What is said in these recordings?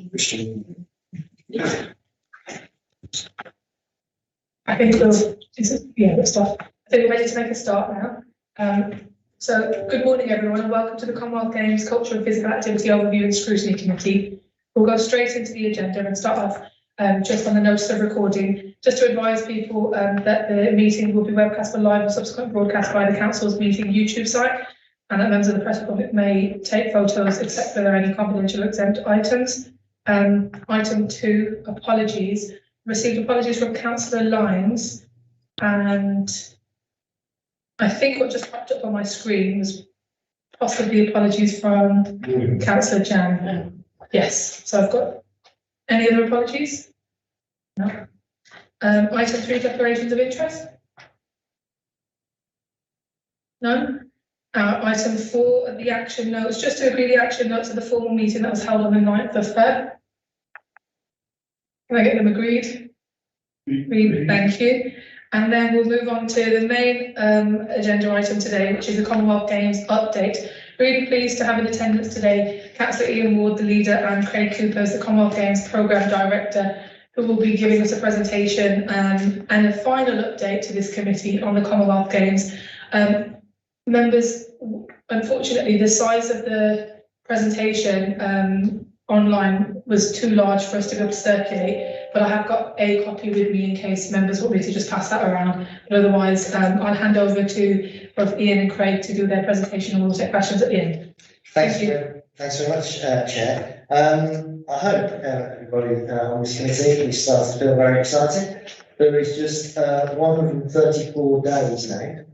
I think let's start. I think we're ready to make a start now. So good morning everyone and welcome to the Commonwealth Games Culture and Physical Activity Overview and Scrutiny Committee. We'll go straight into the agenda and start off just on the notice of recording. Just to advise people that the meeting will be webcast for live or subsequent broadcast by the Council's meeting YouTube site, and that members of the press public may take photos except for there are any confidential exempt items. Item 2, apologies. Received apologies from Councillor Lyons, and I think what just popped up on my screen was possibly apologies from Councillor Jan. Yes, so I've got any other apologies? No. Item 3, declarations of interest? No. Item 4, the action notes, just to agree the action notes of the formal meeting that was held on the 9th of Feb. Can I get them agreed? Agreed, thank you. And then we'll move on to the main agenda item today, which is the Commonwealth Games update. Really pleased to have in attendance today Councillor Ian Ward, the leader, and Craig Cooper, the Commonwealth Games Programme Director, who will be giving us a presentation and a final update to this committee on the Commonwealth Games. Members, unfortunately, the size of the presentation online was too large for us to be able to circulate, but I have got a copy with me in case members want me to just pass that around. But otherwise, I'll hand over to both Ian and Craig to do their presentation and we'll take questions at the end. Thank you. Thanks very much, Chair. I hope everybody on this committee is starting to feel very excited. There is just 134 days now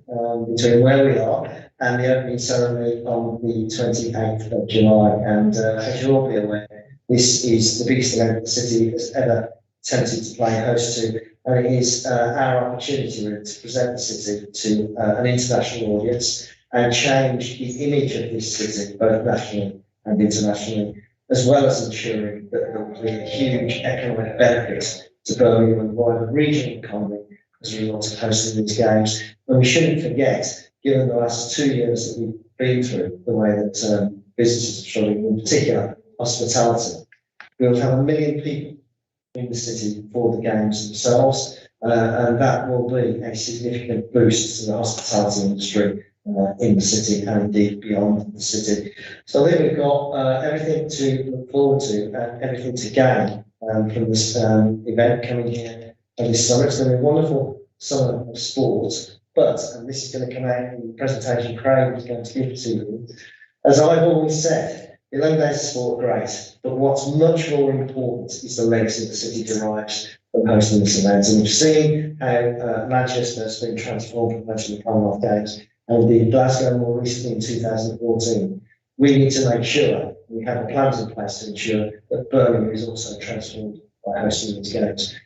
between where we are and the opening ceremony on the 28th of July. And as you'll all be aware, this is the biggest event the city has ever attempted to play host to. And it is our opportunity really to present the city to an international audience and change the image of this city, both nationally and internationally, as well as ensuring that there will be a huge economic benefit to Birmingham and the wider regional economy as a result of hosting these games. And we shouldn't forget, given the last 2 years that we've been through, the way that businesses are struggling, in particular hospitality. We'll have 1 million people in the city for the games themselves, and that will be a significant boost to the hospitality industry in the city and indeed beyond the city. So I think we've got everything to look forward to and everything to gain from this event coming here this summer. It's going to be a wonderful summer of sport, but, and this is going to come out in the presentation Craig is going to give to you, as I've always said, 11 days of sport, great, but what's much more important is the legacy the city derives from hosting this event. And we've seen how Manchester has been transformed from hosting the Commonwealth Games, and indeed Glasgow more recently in 2014. We need to make sure we have the plans in place to ensure that Birmingham is also transformed by hosting these games.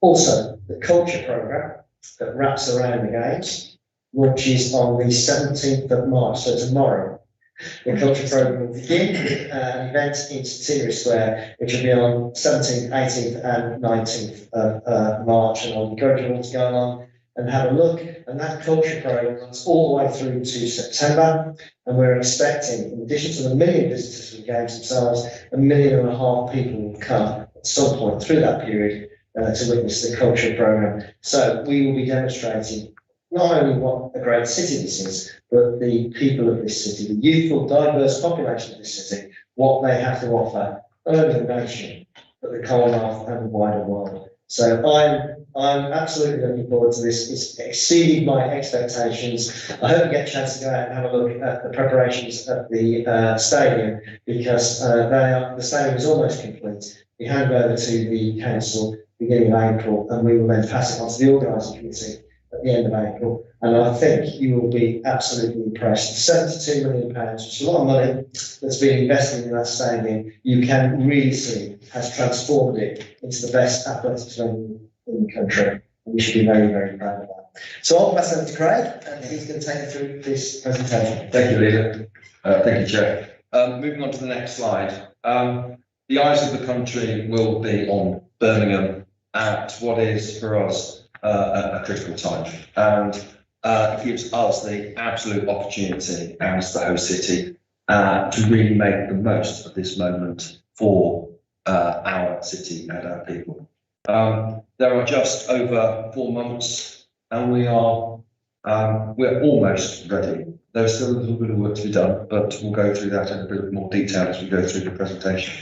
Also, the culture programme that wraps around the games launches on the 17th of March, so tomorrow. The culture programme will begin with an event in Cttee Square, which will be on 17th, 18th and 19th of March, and I'll encourage you all to go along and have a look. And that culture programme runs all the way through to September, and we're expecting, in addition to the 1 million visitors to the games themselves, 1.5 million people will come at some point through that period to witness the culture programme. So we will be demonstrating not only what a great city this is, but the people of this city, the youthful, diverse population of this city, what they have to offer, not only the nation, but the Commonwealth and the wider world. So I'm absolutely looking forward to this. It's exceeded my expectations. I hope you get a chance to go out and have a look at the preparations at the stadium, because the stadium is almost complete. We hand over to the council beginning of April, and we will then pass it on to the organising committee at the end of April. And I think you will be absolutely impressed. £72 million, which is a lot of money that's been invested in that stadium, you can really see has transformed it into the best athletics venue in the country. And we should be very, very proud of that. So I'll pass over to Craig, and he's going to take you through this presentation. Thank you, Leader. Thank you, Chair. Moving on to the next slide. The eyes of the country will be on Birmingham at what is for us a critical time, and it gives us the absolute opportunity as the host city to really make the most of this moment for our city and our people. There are just over 4 months, and we're almost ready. There's still a little bit of work to be done, but we'll go through that in a bit more detail as we go through the presentation.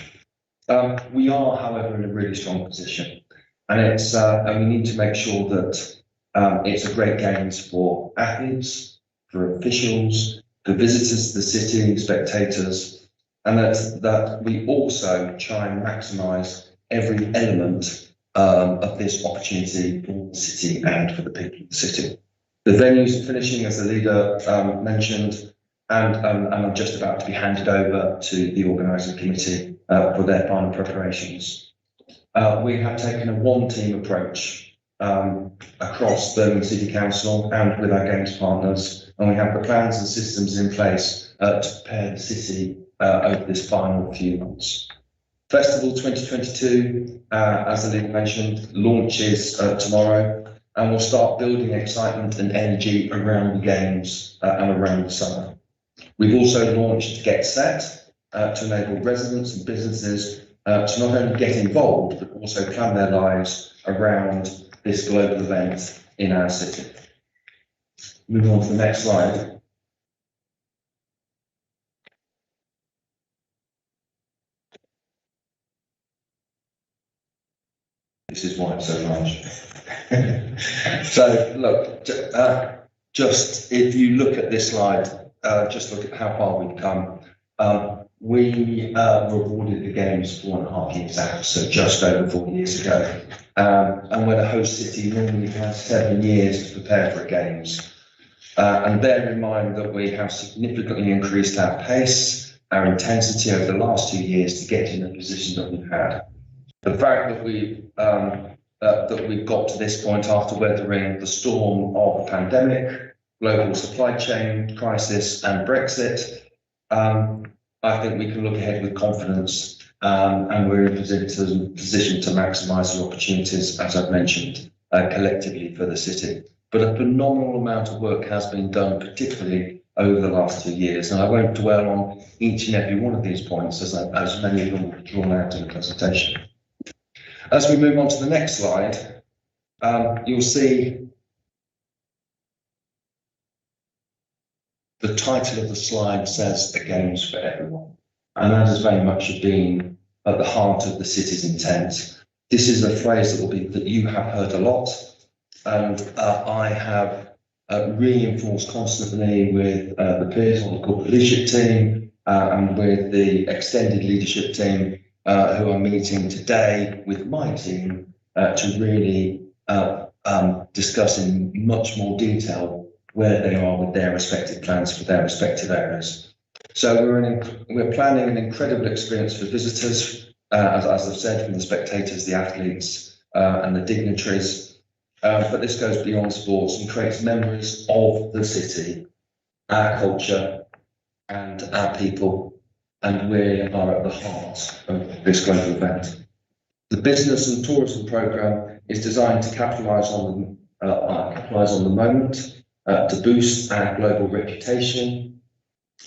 We are, however, in a really strong position, and we need to make sure that it's a great games for athletes, for officials, for visitors to the city, spectators, and that we also try and maximise every element of this opportunity for the city and for the people of the city. The venues are finishing, as the leader mentioned, and are just about to be handed over to the organising committee for their final preparations. We have taken a one-team approach across Birmingham City Council and with our games partners, and we have the plans and systems in place to prepare the city over this final few months. Festival 2022, as the leader mentioned, launches tomorrow, and we'll start building excitement and energy around the games and around the summer. We've also launched Get Set to enable residents and businesses to not only get involved, but also plan their lives around this global event in our city. Moving on to the next slide. This is why it's so large. So look, just if you look at this slide, just look at how far we've come. We were awarded the games 4.5 years out, so just over 4 years ago. And when a host city normally has 7 years to prepare for games. And bear in mind that we have significantly increased our pace, our intensity over the last 2 years to get in the position that we've had. The fact that we've got to this point after weathering the storm of the pandemic, global supply chain crisis, and Brexit, I think we can look ahead with confidence, and we're in a position to maximise the opportunities, as I've mentioned, collectively for the city. But a phenomenal amount of work has been done, particularly over the last 2 years, and I won't dwell on each and every one of these points, as many of them will be drawn out in the presentation. As we move on to the next slide, you'll see the title of the slide says "The Games for Everyone," and that has very much been at the heart of the city's intent. This is a phrase that you have heard a lot, and I have reinforced constantly with the peers on the corporate leadership team and with the extended leadership team who are meeting today with my team to really discuss in much more detail where they are with their respective plans for their respective areas. So we're planning an incredible experience for visitors, as I've said, from the spectators, the athletes, and the dignitaries. But this goes beyond sports and creates memories of the city, our culture, and our people, and we are at the heart of this global event. The business and tourism programme is designed to capitalise on the moment, to boost our global reputation,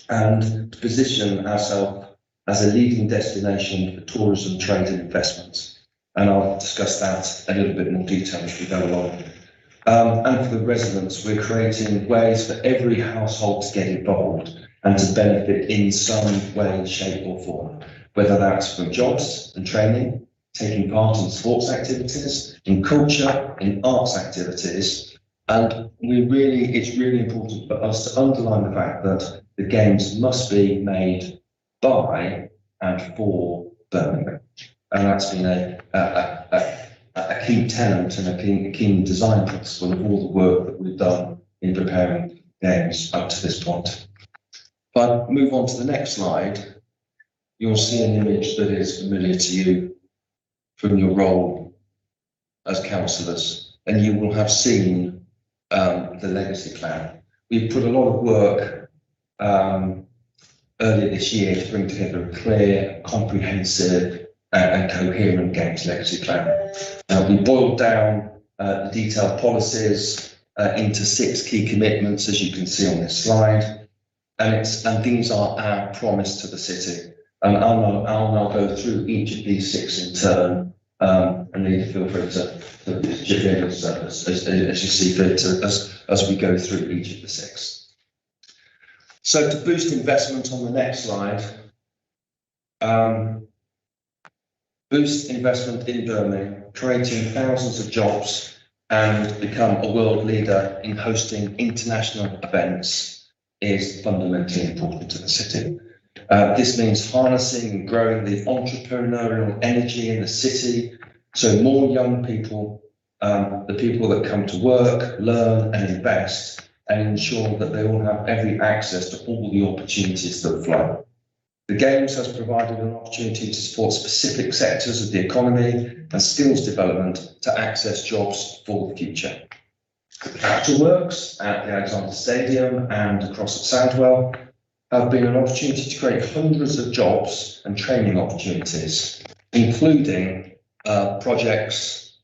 and to position ourselves as a leading destination for tourism, trade and investments. And I'll discuss that a little bit more detail as we go along. And for the residents, we're creating ways for every household to get involved and to benefit in some way, shape or form, whether that's from jobs and training, taking part in sports activities, in culture, in arts activities. And it's really important for us to underline the fact that the games must be made by and for Birmingham. And that's been a key tenet and a key design principle of all the work that we've done in preparing games up to this point. If I move on to the next slide, you'll see an image that is familiar to you from your role as councillors, and you will have seen the legacy plan. We've put a lot of work earlier this year to bring together a clear, comprehensive and coherent games legacy plan. We boiled down the detailed policies into 6 key commitments, as you can see on this slide, and these are our promise to the city. And I'll now go through each of these 6 in turn, and Leader, feel free to chip in as you see fit as we go through each of the 6. So to boost investment on the next slide, boost investment in Birmingham, creating thousands of jobs and become a world leader in hosting international events is fundamentally important to the city. This means harnessing and growing the entrepreneurial energy in the city, so more young people, the people that come to work, learn and invest, and ensure that they all have every access to all the opportunities that flow. The Games has provided an opportunity to support specific sectors of the economy and skills development to access jobs for the future. The Capital Works at the Alexander Stadium and across at Sandwell have been an opportunity to create hundreds of jobs and training opportunities, including projects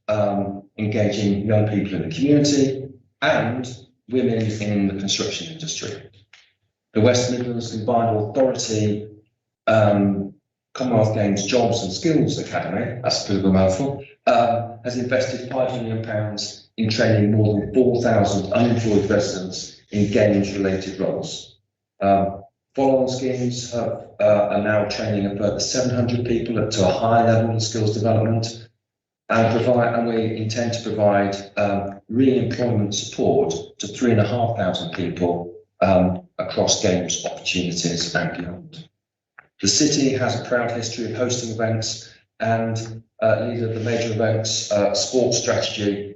engaging young people in the community and women in the construction industry. The West Midlands Combined Authority Commonwealth Games Jobs and Skills Academy, that's a bit of a mouthful, has invested £5 million in training more than 4,000 unemployed residents in games-related roles. Follow-on schemes are now training a further 700 people to a high level of skills development, and we intend to provide re-employment support to 3,500 people across games opportunities and beyond. The city has a proud history of hosting events, and Leader of the major events sports strategy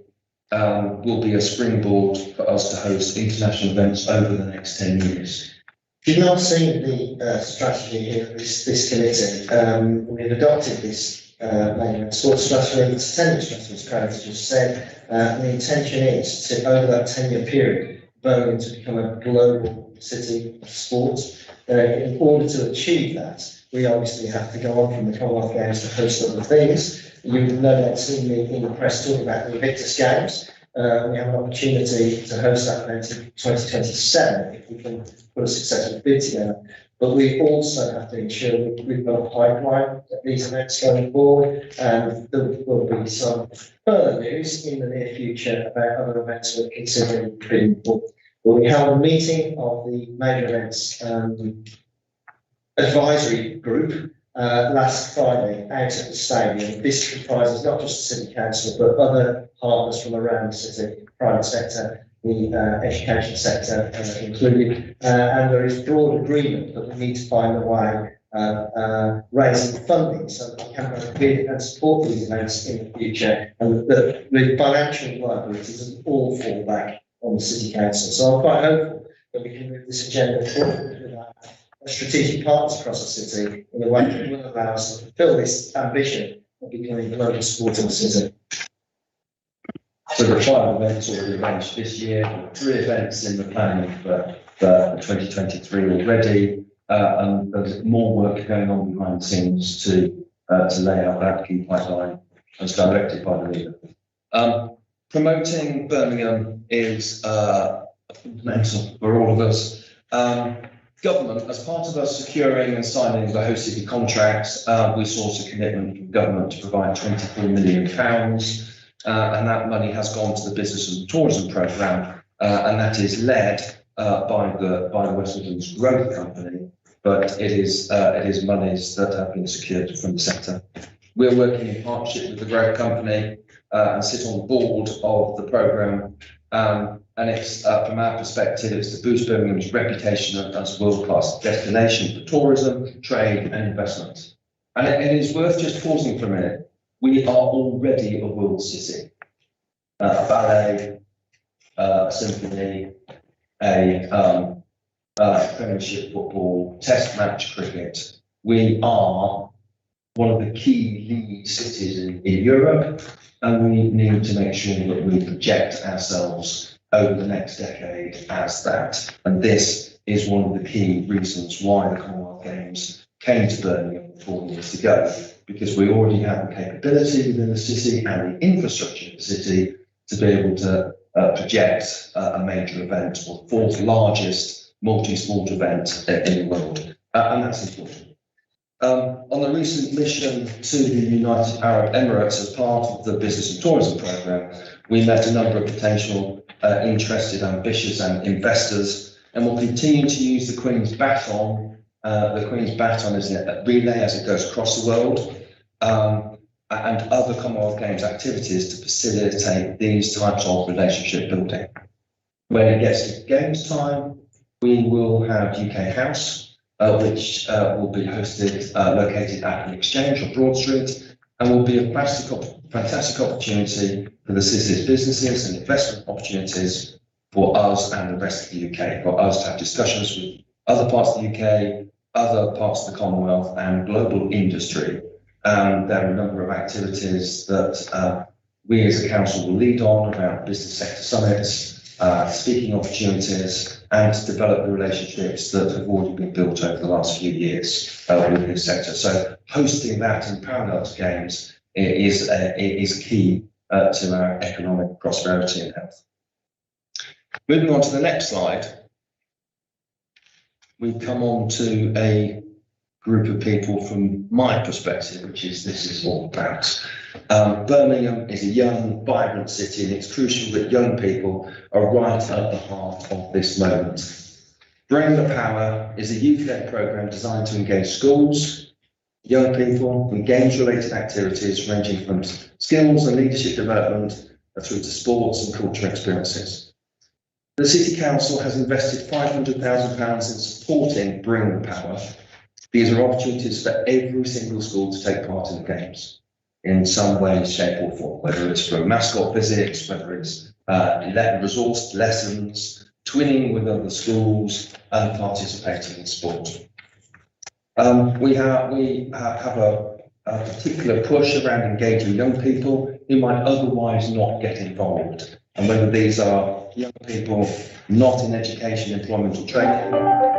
will be a springboard for us to host international events over the next 10 years. If you've not seen the strategy here, this committee, we've adopted this sports strategy. It's a 10-year strategy, as Craig just said. The intention is to, over that 10-year period, Birmingham to become a global city of sports. In order to achieve that, we obviously have to go on from the Commonwealth Games to host other things. You've no doubt seen me in the press talking about the Invictus Games. We have an opportunity to host that event in 2027 if we can put a successful bid together. But we also have to ensure we've got a pipeline of these events going forward, and there will be some further news in the near future about other events we're considering bidding for. Well, we held a meeting of the major events advisory group last Friday out at the stadium. This comprises not just the City Council, but other partners from around the city, private sector, the education sector included, and there is broad agreement that we need to find a way raising funding so that we can bid and support these events in the future, and that with financial liabilities all fall back on the City Council. So I'm quite hopeful that we can move this agenda forward with our strategic partners across the city in a way that will allow us to fulfil this ambition of becoming a global sporting city. So the 5 events already arranged this year, 3 events in the planning for 2023 already, and there's more work going on behind the scenes to lay out that key pipeline as directed by the leader. Promoting Birmingham is fundamental for all of us. Government, as part of us securing and signing the host city contracts, we sought a commitment from government to provide £24 million, and that money has gone to the Business and Tourism Programme, and that is led by the West Midlands Growth Company, but it is monies that have been secured from the sector. We're working in partnership with the Growth Company and sit on the board of the programme, and it's from our perspective, it's to boost Birmingham's reputation as a world-class destination for tourism, trade and investment. And it is worth just pausing for a minute. We are already a world city. A ballet, a symphony, a Premiership football, Test match cricket. We are one of the key lead cities in Europe, and we need to make sure that we project ourselves over the next decade as that. And this is one of the key reasons why the Commonwealth Games came to Birmingham 4 years ago, because we already have the capability within the city and the infrastructure in the city to be able to project a major event, or the 4th largest multi-sport event in the world. And that's important. On the recent mission to the United Arab Emirates as part of the Business and Tourism Programme, we met a number of potential interested, ambitious and investors, and will continue to use the Queen's Baton. The Queen's Baton is a relay as it goes across the world, and other Commonwealth Games activities to facilitate these types of relationship building. When it gets to Games time, we will have UK House, which will be hosted, located at the Exchange on Broad Street, and will be a fantastic opportunity for the city's businesses and investment opportunities for us and the rest of the UK, for us to have discussions with other parts of the UK, other parts of the Commonwealth and global industry. There are a number of activities that we as a council will lead on around business sector summits, speaking opportunities, and to develop the relationships that have already been built over the last few years with this sector. So hosting that in parallel to Games is key to our economic prosperity and health. Moving on to the next slide, we come on to a group of people from my perspective, which is this is all about. Birmingham is a young, vibrant city, and it's crucial that young people are right at the heart of this moment. Bring the Power is a youth-led programme designed to engage schools, young people in games-related activities ranging from skills and leadership development through to sports and cultural experiences. The City Council has invested £500,000 in supporting Bring the Power. These are opportunities for every single school to take part in the Games in some way, shape or form, whether it's from mascot visits, whether it's resource lessons, twinning with other schools and participating in sport. We have a particular push around engaging young people who might otherwise not get involved, and whether these are young people not in education, employment or training,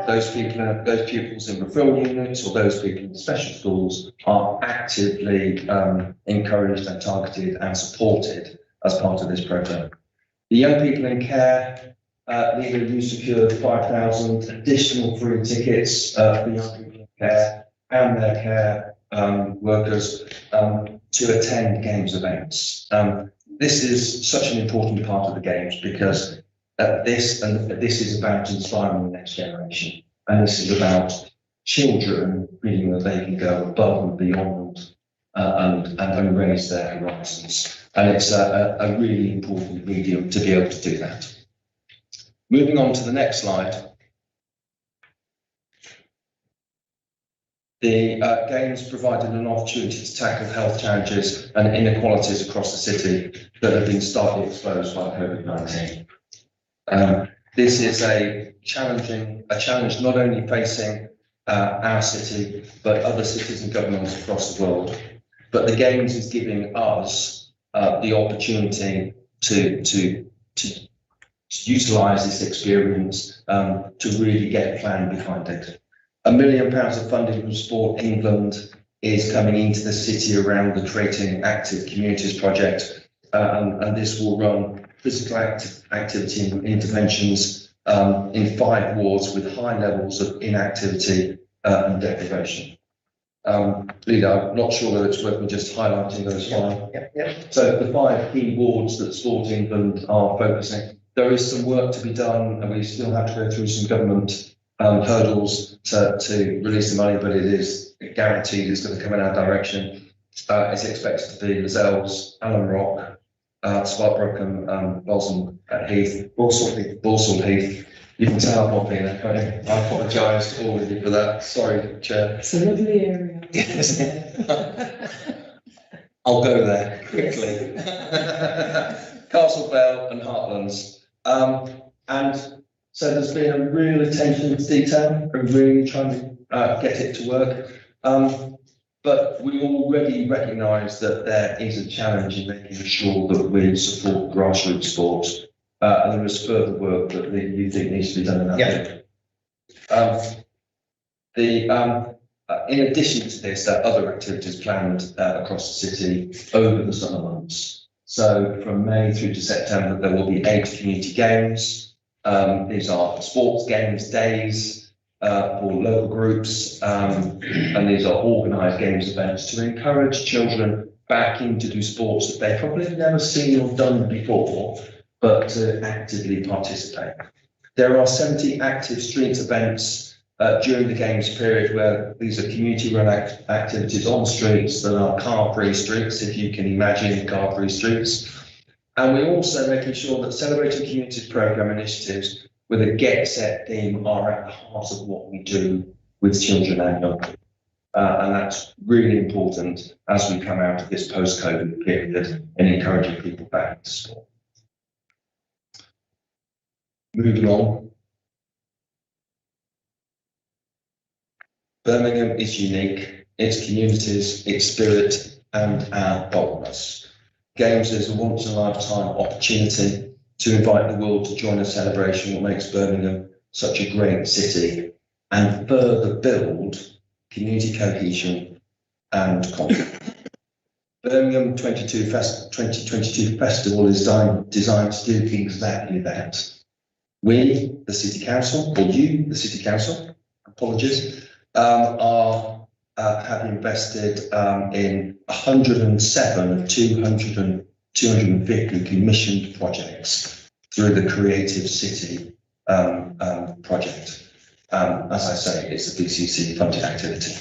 those pupils in referral units or those people in special schools are actively encouraged and targeted and supported as part of this programme. The young people in care, Leader, you secured 5,000 additional free tickets for young people in care and their care workers to attend Games events. This is such an important part of the Games because this is about inspiring the next generation, and this is about children feeling that they can go above and beyond and raise their horizons. And it's a really important medium to be able to do that. Moving on to the next slide. The Games provided an opportunity to tackle health challenges and inequalities across the city that have been starkly exposed by COVID-19. This is a challenge not only facing our city, but other cities and governments across the world. But the Games is giving us the opportunity to utilise this experience to really get a plan behind it. £1 million of funding from Sport England is coming into the city around the Creating Active Communities project, and this will run physical activity interventions in 5 wards with high levels of inactivity and deprivation. Leader, I'm not sure whether it's worth me just highlighting those 5. Yep. So the 5 key wards that Sport England are focusing, there is some work to be done, and we still have to go through some government hurdles to release the money, but it is guaranteed it's going to come in our direction. It's expected to be Lascelles, Allen Rock, Swartbrooke, Balsall Heath. You can tell I'm not being a kind of, I apologise to all of you for that. Sorry, Chair. It's a lovely area. Yes. I'll go there quickly. Castlefell and Heartlands. And so there's been a real attention to detail and really trying to get it to work. But we already recognise that there is a challenge in making sure that we support grassroots sport. And there is further work that you think needs to be done in that area. In addition to this, there are other activities planned across the city over the summer months. So from May through to September, there will be 8 community games. These are sports games days, for local groups, and these are organised games events to encourage children back in to do sports that they probably have never seen or done before, but to actively participate. There are 70 active street events during the games period, where these are community-run activities on streets that are car-free streets, if you can imagine car-free streets. And we're also making sure that Celebrating Communities programme initiatives with a Get Set theme are at the heart of what we do with children and young people. And that's really important as we come out of this post-COVID period and encouraging people back to sport. Moving on. Birmingham is unique, its communities, its spirit, and our boldness. Games is a once-in-a-lifetime opportunity to invite the world to join a celebration what makes Birmingham such a great city and further build community cohesion and confidence. Birmingham 2022 Festival is designed to do exactly that. We, the City Council, or you, the City Council, apologies, have invested in 107 of 250 commissioned projects through the Creative City project. As I say, it's a BCC funded activity.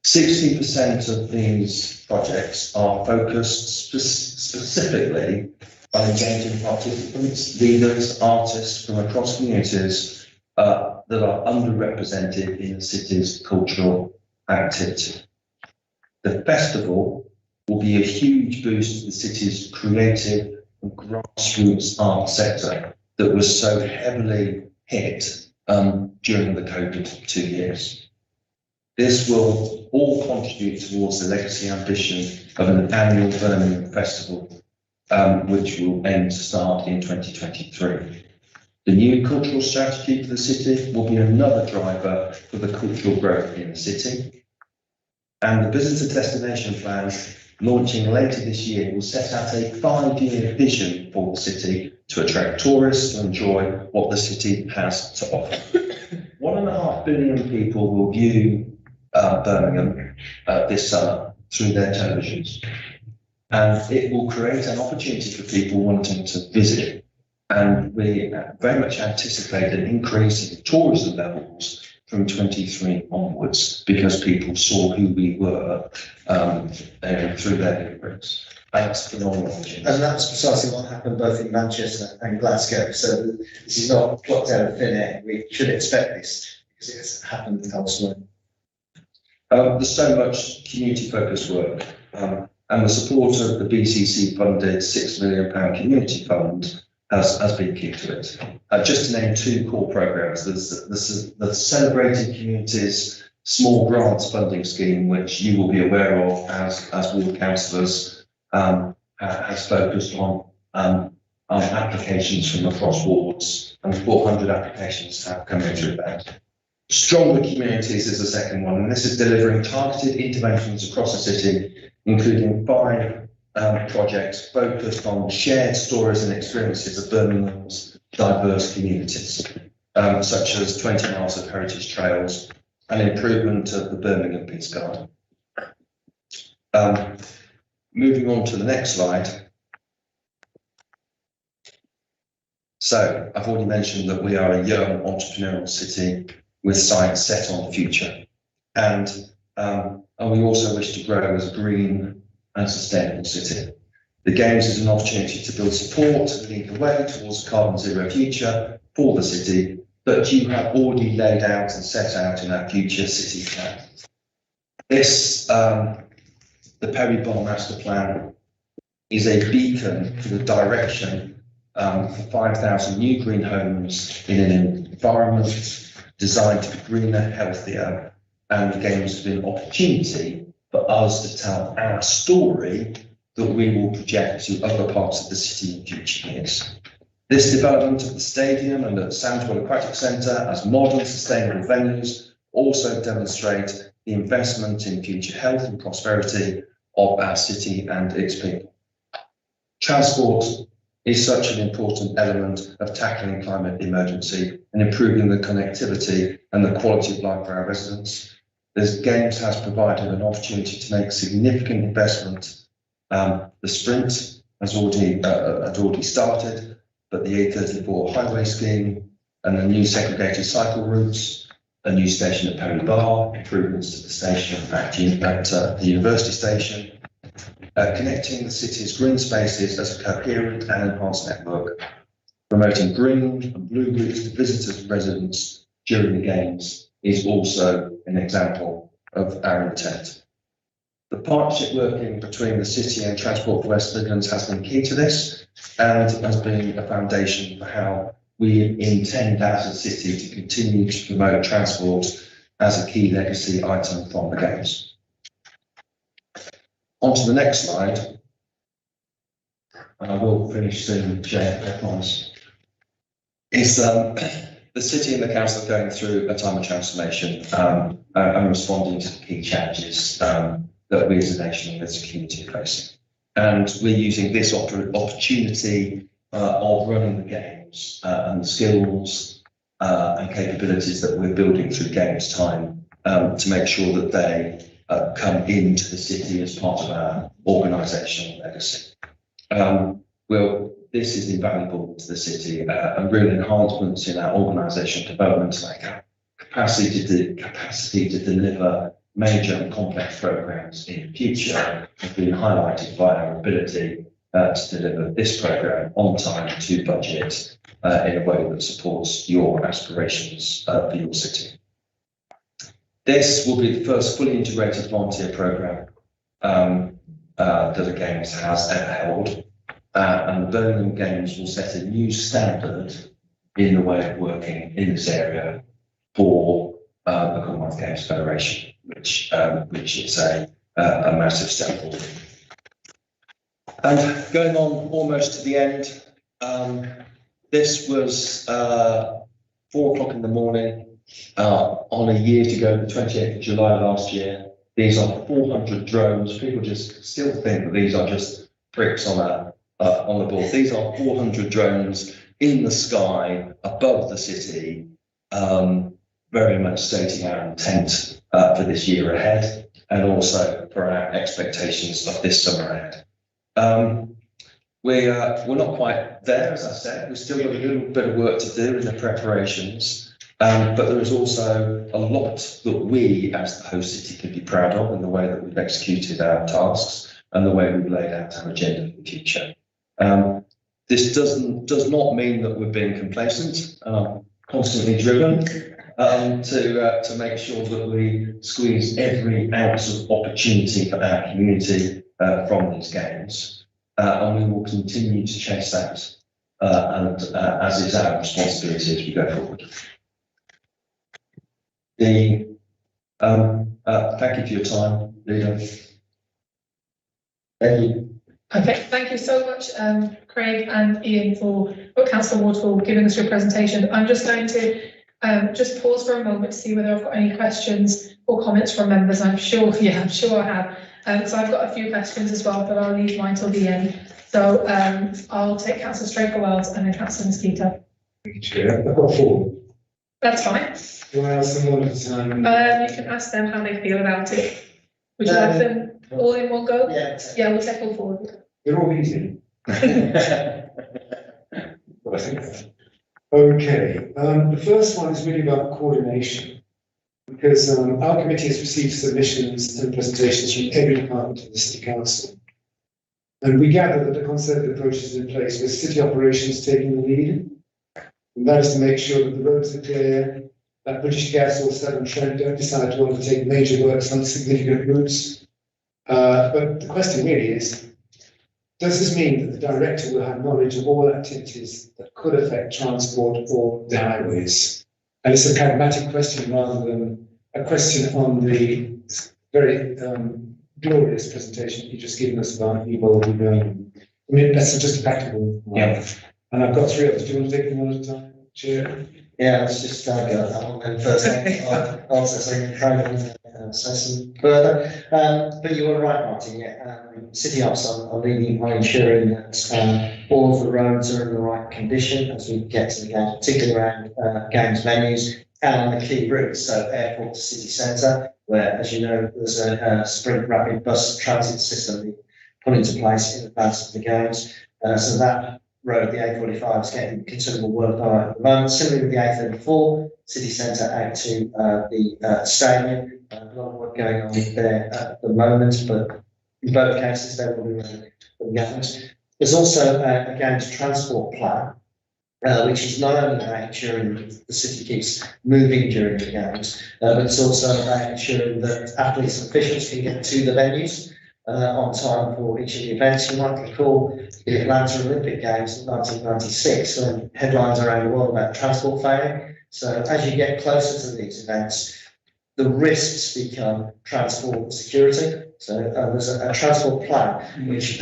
60% of these projects are focused specifically on engaging participants, leaders, artists from across communities that are underrepresented in the city's cultural activity. The festival will be a huge boost to the city's creative and grassroots art sector that was so heavily hit during the COVID 2 years. This will all contribute towards the legacy ambition of an annual Birmingham Festival, which will aim to start in 2023. The new cultural strategy for the city will be another driver for the cultural growth in the city. And the visitor destination plan launching later this year will set out a 5-year vision for the city to attract tourists and enjoy what the city has to offer. 1.5 billion people will view Birmingham this summer through their televisions. And it will create an opportunity for people wanting to visit. And we very much anticipate an increase in tourism levels from 23 onwards, because people saw who we were through their immigrants. That's phenomenal. And that's precisely what happened both in Manchester and Glasgow. So this is not plucked out of thin air. We should expect this because it has happened elsewhere. There's so much community-focused work, and the support of the BCC-funded £6 million community fund has been key to it. Just to name 2 core programmes, there's the Celebrating Communities Small Grants Funding Scheme, which you will be aware of as ward councillors, has focused on applications from across wards, and 400 applications have come in through that. Stronger Communities is the second one, and this is delivering targeted interventions across the city, including 5 projects focused on shared stories and experiences of Birmingham's diverse communities, such as 20 miles of heritage trails and improvement of the Birmingham Peace Garden. Moving on to the next slide. So I've already mentioned that we are a young entrepreneurial city with sights set on the future, and we also wish to grow as a green and sustainable city. The Games is an opportunity to build support and lead the way towards a carbon zero future for the city that you have already laid out and set out in our future city plan. This, the Perry Bond Master Plan, is a beacon for the direction for 5,000 new green homes in an environment designed to be greener, healthier, and the Games has been an opportunity for us to tell our story that we will project to other parts of the city in future years. This development of the stadium and the Sandwell Aquatic Centre as modern, sustainable venues also demonstrate the investment in future health and prosperity of our city and its people. Transport is such an important element of tackling climate emergency and improving the connectivity and the quality of life for our residents. This Games has provided an opportunity to make significant investment. The sprint has already started, but the A34 highway scheme and the new segregated cycle routes, a new station at Perry Bar, improvements to the station at the University Station, connecting the city's green spaces as a coherent and enhanced network, promoting green and blue routes to visitors and residents during the Games is also an example of our intent. The partnership working between the city and Transport for West Midlands has been key to this and has been a foundation for how we intend as a city to continue to promote transport as a key legacy item from the Games. On to the next slide, and I will finish soon, Chair, I promise. Is the city and the council are going through a time of transformation and responding to the key challenges that we as a nation and as a community are facing. And we're using this opportunity of running the Games and the skills and capabilities that we're building through Games time to make sure that they come into the city as part of our organisational legacy. Well, this is invaluable to the city and real enhancements in our organisational development, like our capacity to deliver major and complex programmes in the future have been highlighted by our ability to deliver this programme on time to budget in a way that supports your aspirations for your city. This will be the first fully integrated volunteer programme that the Games has ever held, and the Birmingham Games will set a new standard in the way of working in this area for the Commonwealth Games Federation, which is a massive step forward. And going on almost to the end, this was 4 o'clock in the morning on a year to go, the 28th of July last year. These are 400 drones. People just still think that these are just bricks on the board. These are 400 drones in the sky above the city, very much stating our intent for this year ahead and also for our expectations of this summer ahead. We're not quite there, as I said. We've still got a little bit of work to do in the preparations, but there is also a lot that we, as the host city, can be proud of in the way that we've executed our tasks and the way we've laid out our agenda for the future. This does not mean that we're being complacent. Constantly driven to make sure that we squeeze every ounce of opportunity for our community from these Games. And we will continue to chase that, and as is our responsibility as we go forward. Thank you for your time, Leader. Thank you. Okay, thank you so much, Craig and Ian, Councillor Ward, for giving us your presentation. I'm just going to just pause for a moment to see whether I've got any questions or comments from members. I'm sure I have. So I've got a few questions as well, but I'll leave mine till the end. So I'll take Councillor Straker-Wells and then Councillor Mosquito. Thank you, Chair. I've got 4. That's fine. Do I ask them one at a time? You can ask them how they feel about it. Would you like them all in one go? Yeah. We'll take all 4. They're all easy. Okay. The first one is really about coordination, because our committee has received submissions and presentations from every department of the City Council. And we gather that a concerted approach is in place with city operations taking the lead. And that is to make sure that the roads are clear, that British Gas or Severn Trent don't decide to undertake major works on significant routes. But the question really is, does this mean that the director will have knowledge of all activities that could affect transport or the highways? And it's a pragmatic question rather than a question on the very glorious presentation you've just given us about Ebola. I mean, that's just a practical one. Yeah. And I've got 3 others. Do you want to take them one at a time, Chair? Yeah, let's just go at that one. And first, I'll also say Craig say some further. But you were right, Martin. Yeah, City Ops are leading on ensuring that all of the roads are in the right condition as we get to the games, particularly around games venues and on the key routes, so airport to city centre, where, as you know, there's a sprint rapid bus transit system put into place in advance of the games. So that road, the A45, is getting considerable work on at the moment. Similarly with the A34, city centre out to the stadium. A lot of work going on there at the moment, but in both cases they will be running for the games. There's also a games transport plan, which is not only about ensuring that the city keeps moving during the games, but it's also about ensuring that athletes and officials can get to the venues on time for each of the events. You might recall the Atlanta Olympic Games in 1996, when headlines around the world about transport failure. So as you get closer to these events, the risks become transport security. So there's a transport plan, which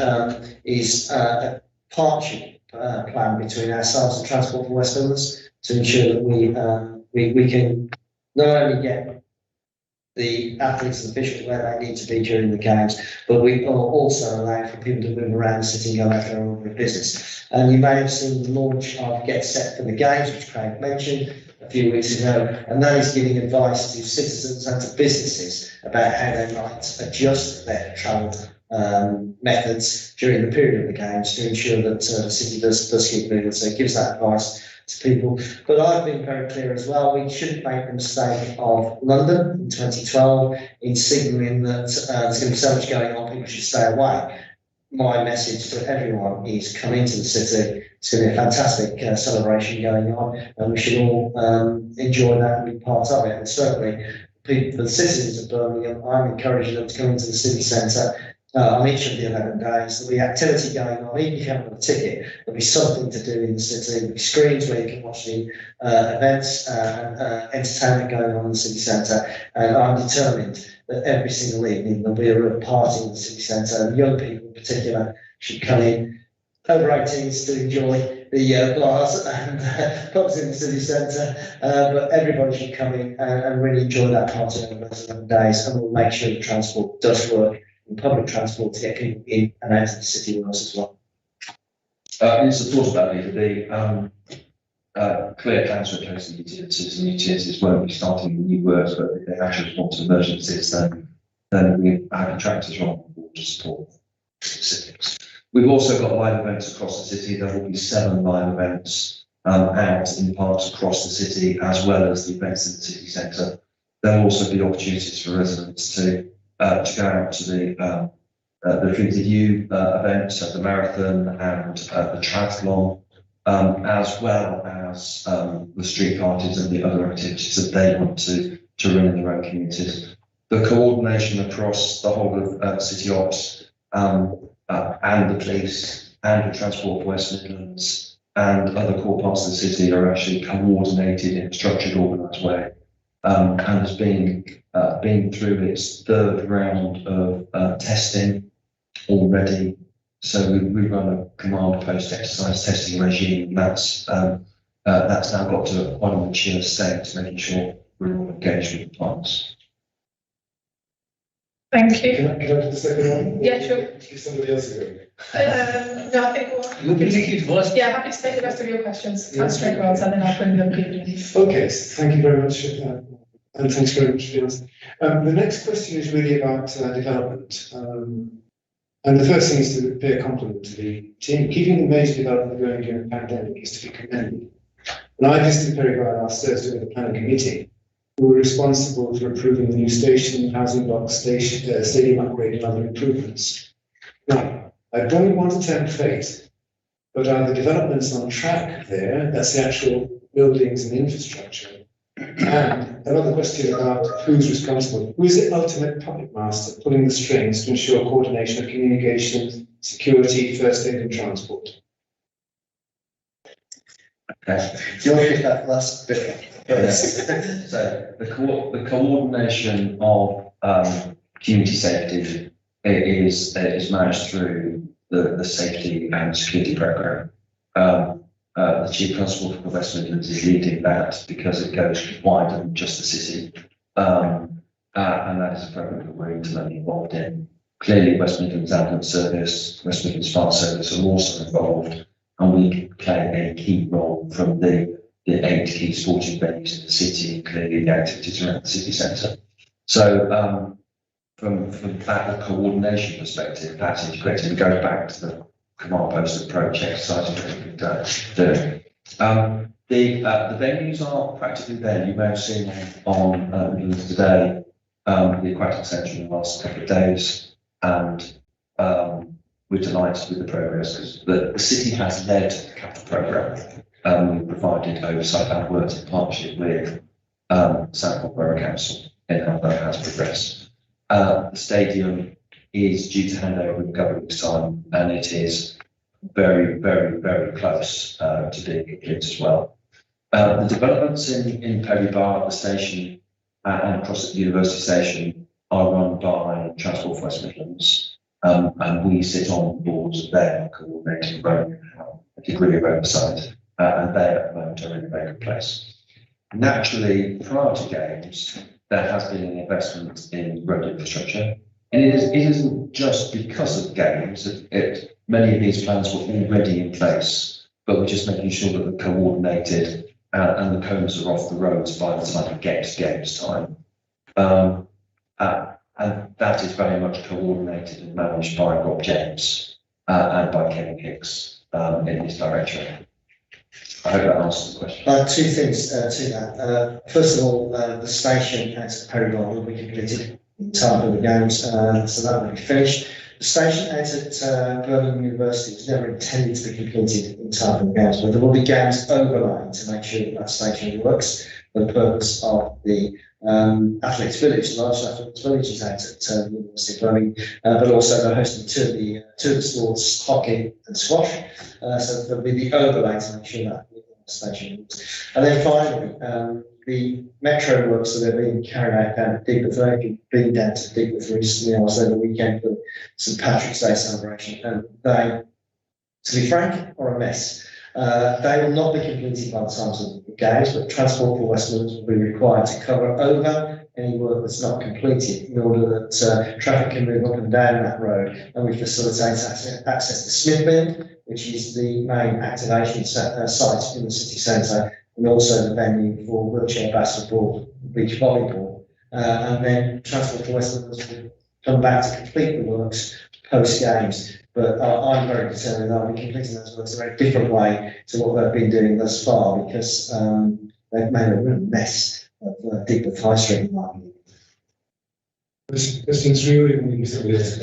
is a partnership plan between ourselves and Transport for West Midlands to ensure that we can not only get the athletes and officials where they need to be during the games, but we are also allowing for people to move around the city and go out their own business. And you may have seen the launch of Get Set for the Games, which Craig mentioned a few weeks ago, and that is giving advice to citizens and to businesses about how they might adjust their travel methods during the period of the games to ensure that the city does keep moving. So it gives that advice to people. But I've been very clear as well, we shouldn't make the mistake of London in 2012 in signalling that there's going to be so much going on, people should stay away. My message to everyone is come into the city. It's going to be a fantastic celebration going on, and we should all enjoy that and be part of it. And certainly, the citizens of Birmingham, I'm encouraging them to come into the city centre on each of the 11 days. There'll be activity going on, even if you haven't got a ticket, there'll be something to do in the city. There'll be screens where you can watch the events and entertainment going on in the city centre. And I'm determined that every single evening there'll be a real party in the city centre. And young people in particular should come in, over 18s, to enjoy the bars and pubs in the city centre, but everybody should come in and really enjoy that party over those 11 days, and we'll make sure the transport does work, and public transport to get people in and out of the city with us as well. In support of that, the clear plans for replacing utilities, and utilities won't be starting new works, but if they have to respond to emergencies, then we have contractors on board to support specifics. We've also got live events across the city. There will be 7 live events out in parks across the city, as well as the events in the city centre. There will also be opportunities for residents to go out to the Trinity U events at the marathon and the triathlon, as well as the street parties and the other activities that they want to run in their own communities. The coordination across the whole of City Ops and the police and the Transport for West Midlands and other core parts of the city are actually coordinated in a structured, organised way, and has been through its 3rd round of testing already. So we run a command post exercise testing regime that's now got to quite a mature state, making sure we're all engaged with the plans. Thank you. Can I do the second one? Yeah, sure. Give somebody else a go. No, I think You're particularly advised. yeah, happy to take the rest of your questions. That's straight answer, and then I'll bring them to Okay, thank you very much, and thanks very much for the answer. The next question is really about development. And the first thing is to pay a compliment to the team. Keeping the major development going during the pandemic is to be commended. And I visited Perigord last Thursday with the planning committee, who were responsible for approving the new station, housing block, stadium upgrade and other improvements. Now, I don't want to tempt fate, but are the developments on track there? That's the actual buildings and infrastructure. And another question about who's responsible. Who is the ultimate puppet master pulling the strings to ensure coordination of communication, security, first aid and transport? Okay. Do you want to pick that last bit? Yes. So the coordination of community safety is managed through the safety and security programme. The Chief Constable for West Midlands is leading that because it goes wider than just the city. and that is a program that we're intimately involved in. Clearly, West Midlands Ambulance Service, West Midlands Fire Service are also involved, and we play a key role from the 8 key sporting venues in the city, clearly the activities around the city centre. So from that coordination perspective, that's integrated and goes back to the command post approach exercise that we've been doing. The venues are practically there. You may have seen on Midlands Today the Aquatic Centre in the last couple of days, and we're delighted with the progress because the city has led the capital programme. We've provided oversight and worked in partnership with Southport Borough Council in how that has progressed. The stadium is due to hand over in a couple of weeks' time, and it is very, very, very close to being complete as well. The developments in Perry Bar, the station, and across at the University Station are run by Transport for West Midlands, and we sit on boards of their coordinating road and have a degree of oversight, and they at the moment are in a very good place. Naturally, prior to games, there has been an investment in road infrastructure, and it isn't just because of games. Many of these plans were already in place, but we're just making sure that they're coordinated and the cones are off the roads by the time it gets games time. And that is very much coordinated and managed by Rob James and by Kevin Hicks in this direction. I hope that answers the question. 2 things to that. First of all, the station at Perry Bar will be completed in time for the games, so that will be finished. The station out at Birmingham University was never intended to be completed in time for the games, but there will be games overlaying to make sure that station works for the purpose of the Athletics Village. The large Athletics Village is out at University of Birmingham, but also they're hosting two of the sports, hockey and squash. So there'll be the overlay to make sure that the station works. And then finally, the metro works that are being carried out down at Digbeth. I've been down to Digbeth recently. I was there the weekend for St Patrick's Day celebration, and they, to be frank, are a mess. They will not be completed by the time of the games, but Transport for West Midlands will be required to cover over any work that's not completed in order that traffic can move up and down that road, and we facilitate access to Smithfield, which is the main activation site in the city centre, and also the venue for wheelchair basketball, beach volleyball. And then Transport for West Midlands will come back to complete the works post games. But I'm very determined that I'll be completing those works in a very different way to what they've been doing thus far, because they've made a real mess of Digbeth High Street in my view. Questions really when you said this.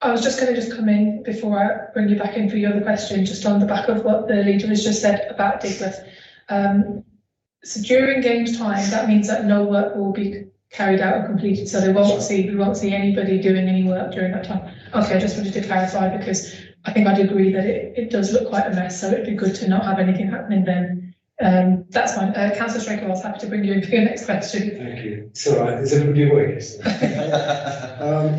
I was just going to come in before I bring you back in for your other question, just on the back of what the leader has just said about Digbeth. So during games time, that means that no work will be carried out and completed, so we won't see anybody doing any work during that time. Okay, I just wanted to clarify, because I think I'd agree that it does look quite a mess, so it'd be good to not have anything happening then. That's fine. Councillor Straker, I was happy to bring you in for your next question. Thank you. It's all right. Is everybody awake?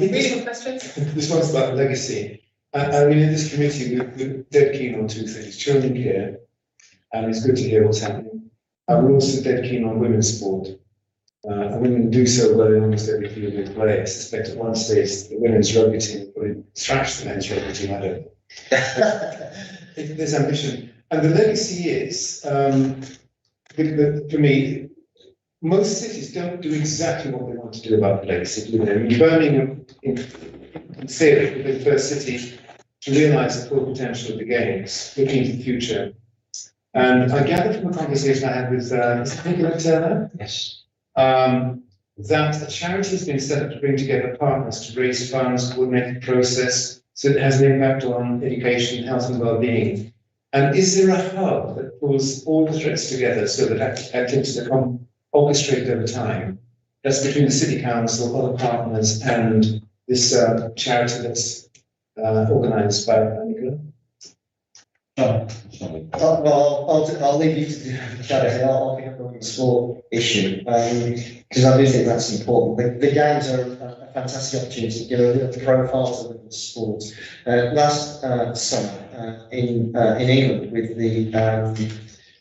Reasonable questions? This one's about legacy. I mean, in this committee, we're dead keen on 2 things: children care, and it's good to hear what's happening. We're also dead keen on women's sport. And women do so well in almost every field they play. I suspect at one stage the women's rugby team would thrash the men's rugby team. I don't know. There's ambition. And the legacy is, for me, most cities don't do exactly what they want to do about the legacy. Do they? I mean, Birmingham, in theory, would be the first city to realise the full potential of the games, looking into the future. And I gathered from a conversation I had with Nicola Turner. Yes. That a charity has been set up to bring together partners to raise funds, coordinate the process, so it has an impact on education, health and well-being. And is there a hub that pulls all the threads together so that activities are orchestrated over time? That's between the city council, other partners, and this charity that's organised by Nicola? Well, I'll leave you to do the charity. I'll pick up on the sport issue, because I do think that's important. The games are a fantastic opportunity to give a look at the profiles of women's sport. Last summer in England with the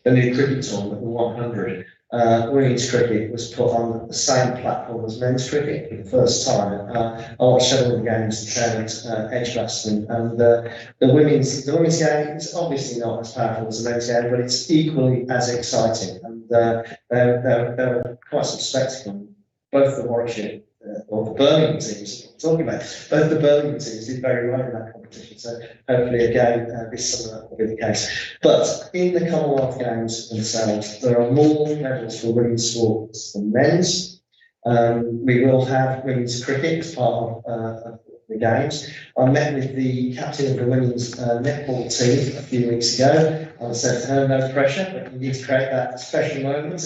new cricket tournament, the 100, women's cricket was put on the same platform as men's cricket for the first time. I watched several of the games down at Edgbaston, and the women's game is obviously not as powerful as the men's game, but it's equally as exciting, and they're quite some spectacle. Both the Warwickshire or the Birmingham teams, talking about, both the Birmingham teams did very well in that competition. So hopefully again this summer that will be the case. But in the Commonwealth Games themselves, there are more medals for women's sports than men's. We will have women's cricket as part of the games. I met with the captain of the women's netball team a few weeks ago. I said to her, no pressure, but you need to create that special moment.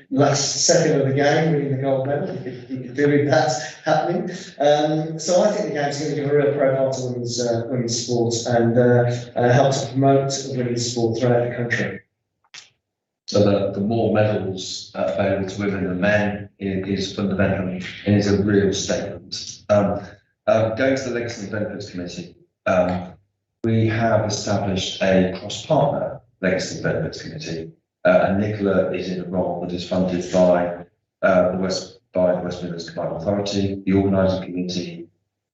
Last second of the game, winning the gold medal, you could do with that happening. So I think the game's going to give a real profile to women's sports and help to promote women's sport throughout the country. So the more medals available to women than men is fundamental and is a real statement. Going to the Legacy and Benefits Committee, we have established a cross-partner Legacy and Benefits Committee, and Nicola is in a role that is funded by the West Midlands Combined Authority, the Organising Committee,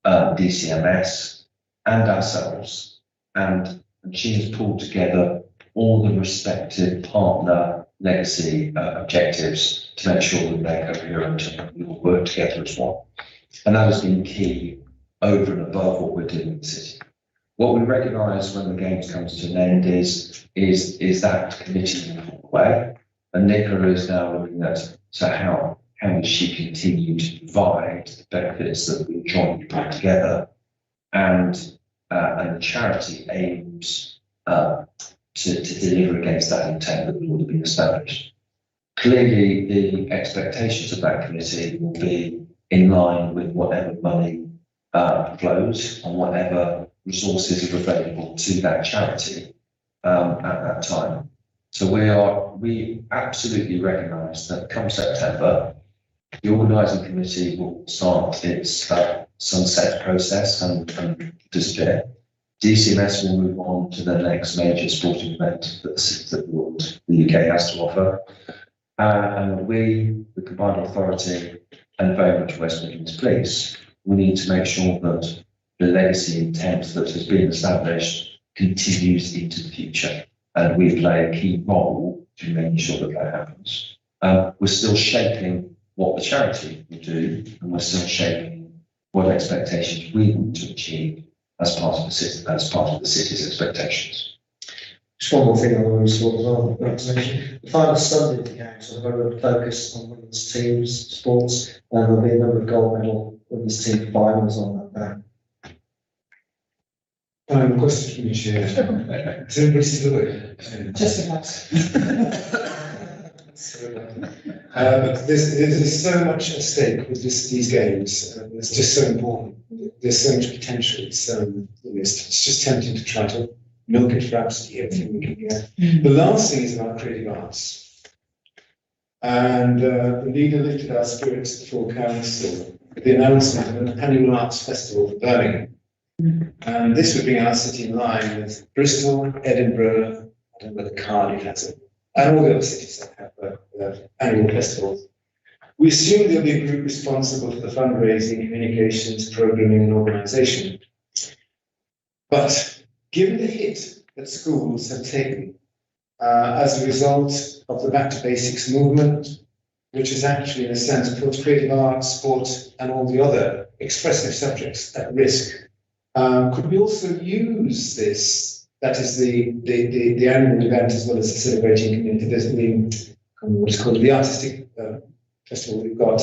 DCMS, and ourselves, and she has pulled together all the respective partner legacy objectives to make sure that they're coherent and we all work together as one. And that has been key over and above what we're doing in the city. What we recognise when the games comes to an end is that committee moving away, and Nicola is now looking at so how can she continue to provide the benefits that we jointly put together, and the charity aims to deliver against that intent that has already been established. Clearly, the expectations of that committee will be in line with whatever money flows and whatever resources are available to that charity at that time. So we absolutely recognise that come September, the organising committee will start its sunset process and disappear. DCMS will move on to the next major sporting event that the UK has to offer. And we, the Combined Authority, and very much West Midlands Police, we need to make sure that the legacy intent that has been established continues into the future. And we play a key role to making sure that that happens. We're still shaping what the charity will do, and we're still shaping what expectations we want to achieve as part of the city's expectations. Just one more thing on women's sport as well. The final Sunday of the games will have a focus on women's teams, sports, and there'll be a number of gold medal women's team finals on that day. Question from the chair. Is everybody still there? Just about. But there's so much at stake with these games. It's just so important. There's so much potential. It's just tempting to try to milk it for absolutely everything we can get. The last thing is about creative arts. And the leader lifted our spirits before council with the announcement of an annual arts festival for Birmingham. And this would bring our city in line with Bristol, Edinburgh, I don't know whether Cardiff has it, and all the other cities that have annual festivals. We assume there'll be a group responsible for the fundraising, communications, programming, and organisation. But given the hit that schools have taken as a result of the Back to Basics movement, which has actually, in a sense, put creative arts, sport, and all the other expressive subjects at risk, could we also use this, that is the annual event as well as the celebrating community, what's called the artistic festival we've got,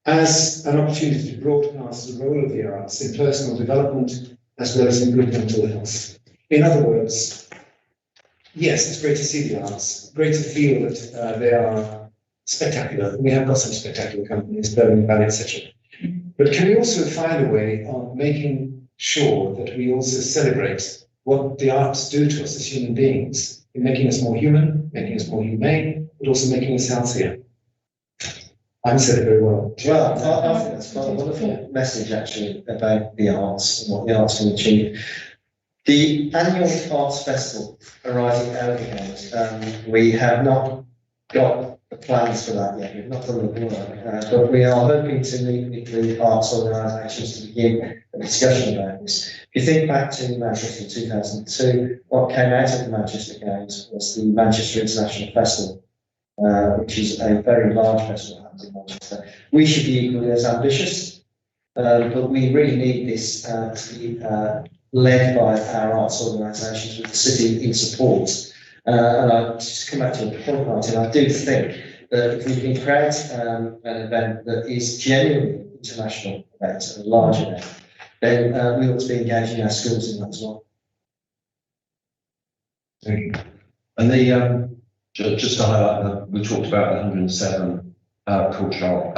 as an opportunity to broadcast the role of the arts in personal development as well as in good mental health. In other words, yes, it's great to see the arts, great to feel that they are spectacular. We have got some spectacular companies, Birmingham Ballet, etc. But can we also find a way of making sure that we also celebrate what the arts do to us as human beings in making us more human, making us more humane, but also making us healthier? I said it very well. Well, I think that's quite a wonderful message actually about the arts and what the arts can achieve. The annual arts festival arising out of the games, we have not got the plans for that yet. We've not done the work, but we are hoping to meet with the arts organisations to begin a discussion about this. If you think back to Manchester in 2002, what came out of the Manchester Games was the Manchester International Festival, which is a very large festival that happens in Manchester. We should be equally as ambitious, but we really need this to be led by our arts organisations with the city in support. And I just come back to a point, Martin, I do think that if we can create an event that is genuinely international event, a large event, then we ought to be engaging our schools in that as well. Thank you. And the just to highlight that we talked about the 107 cultural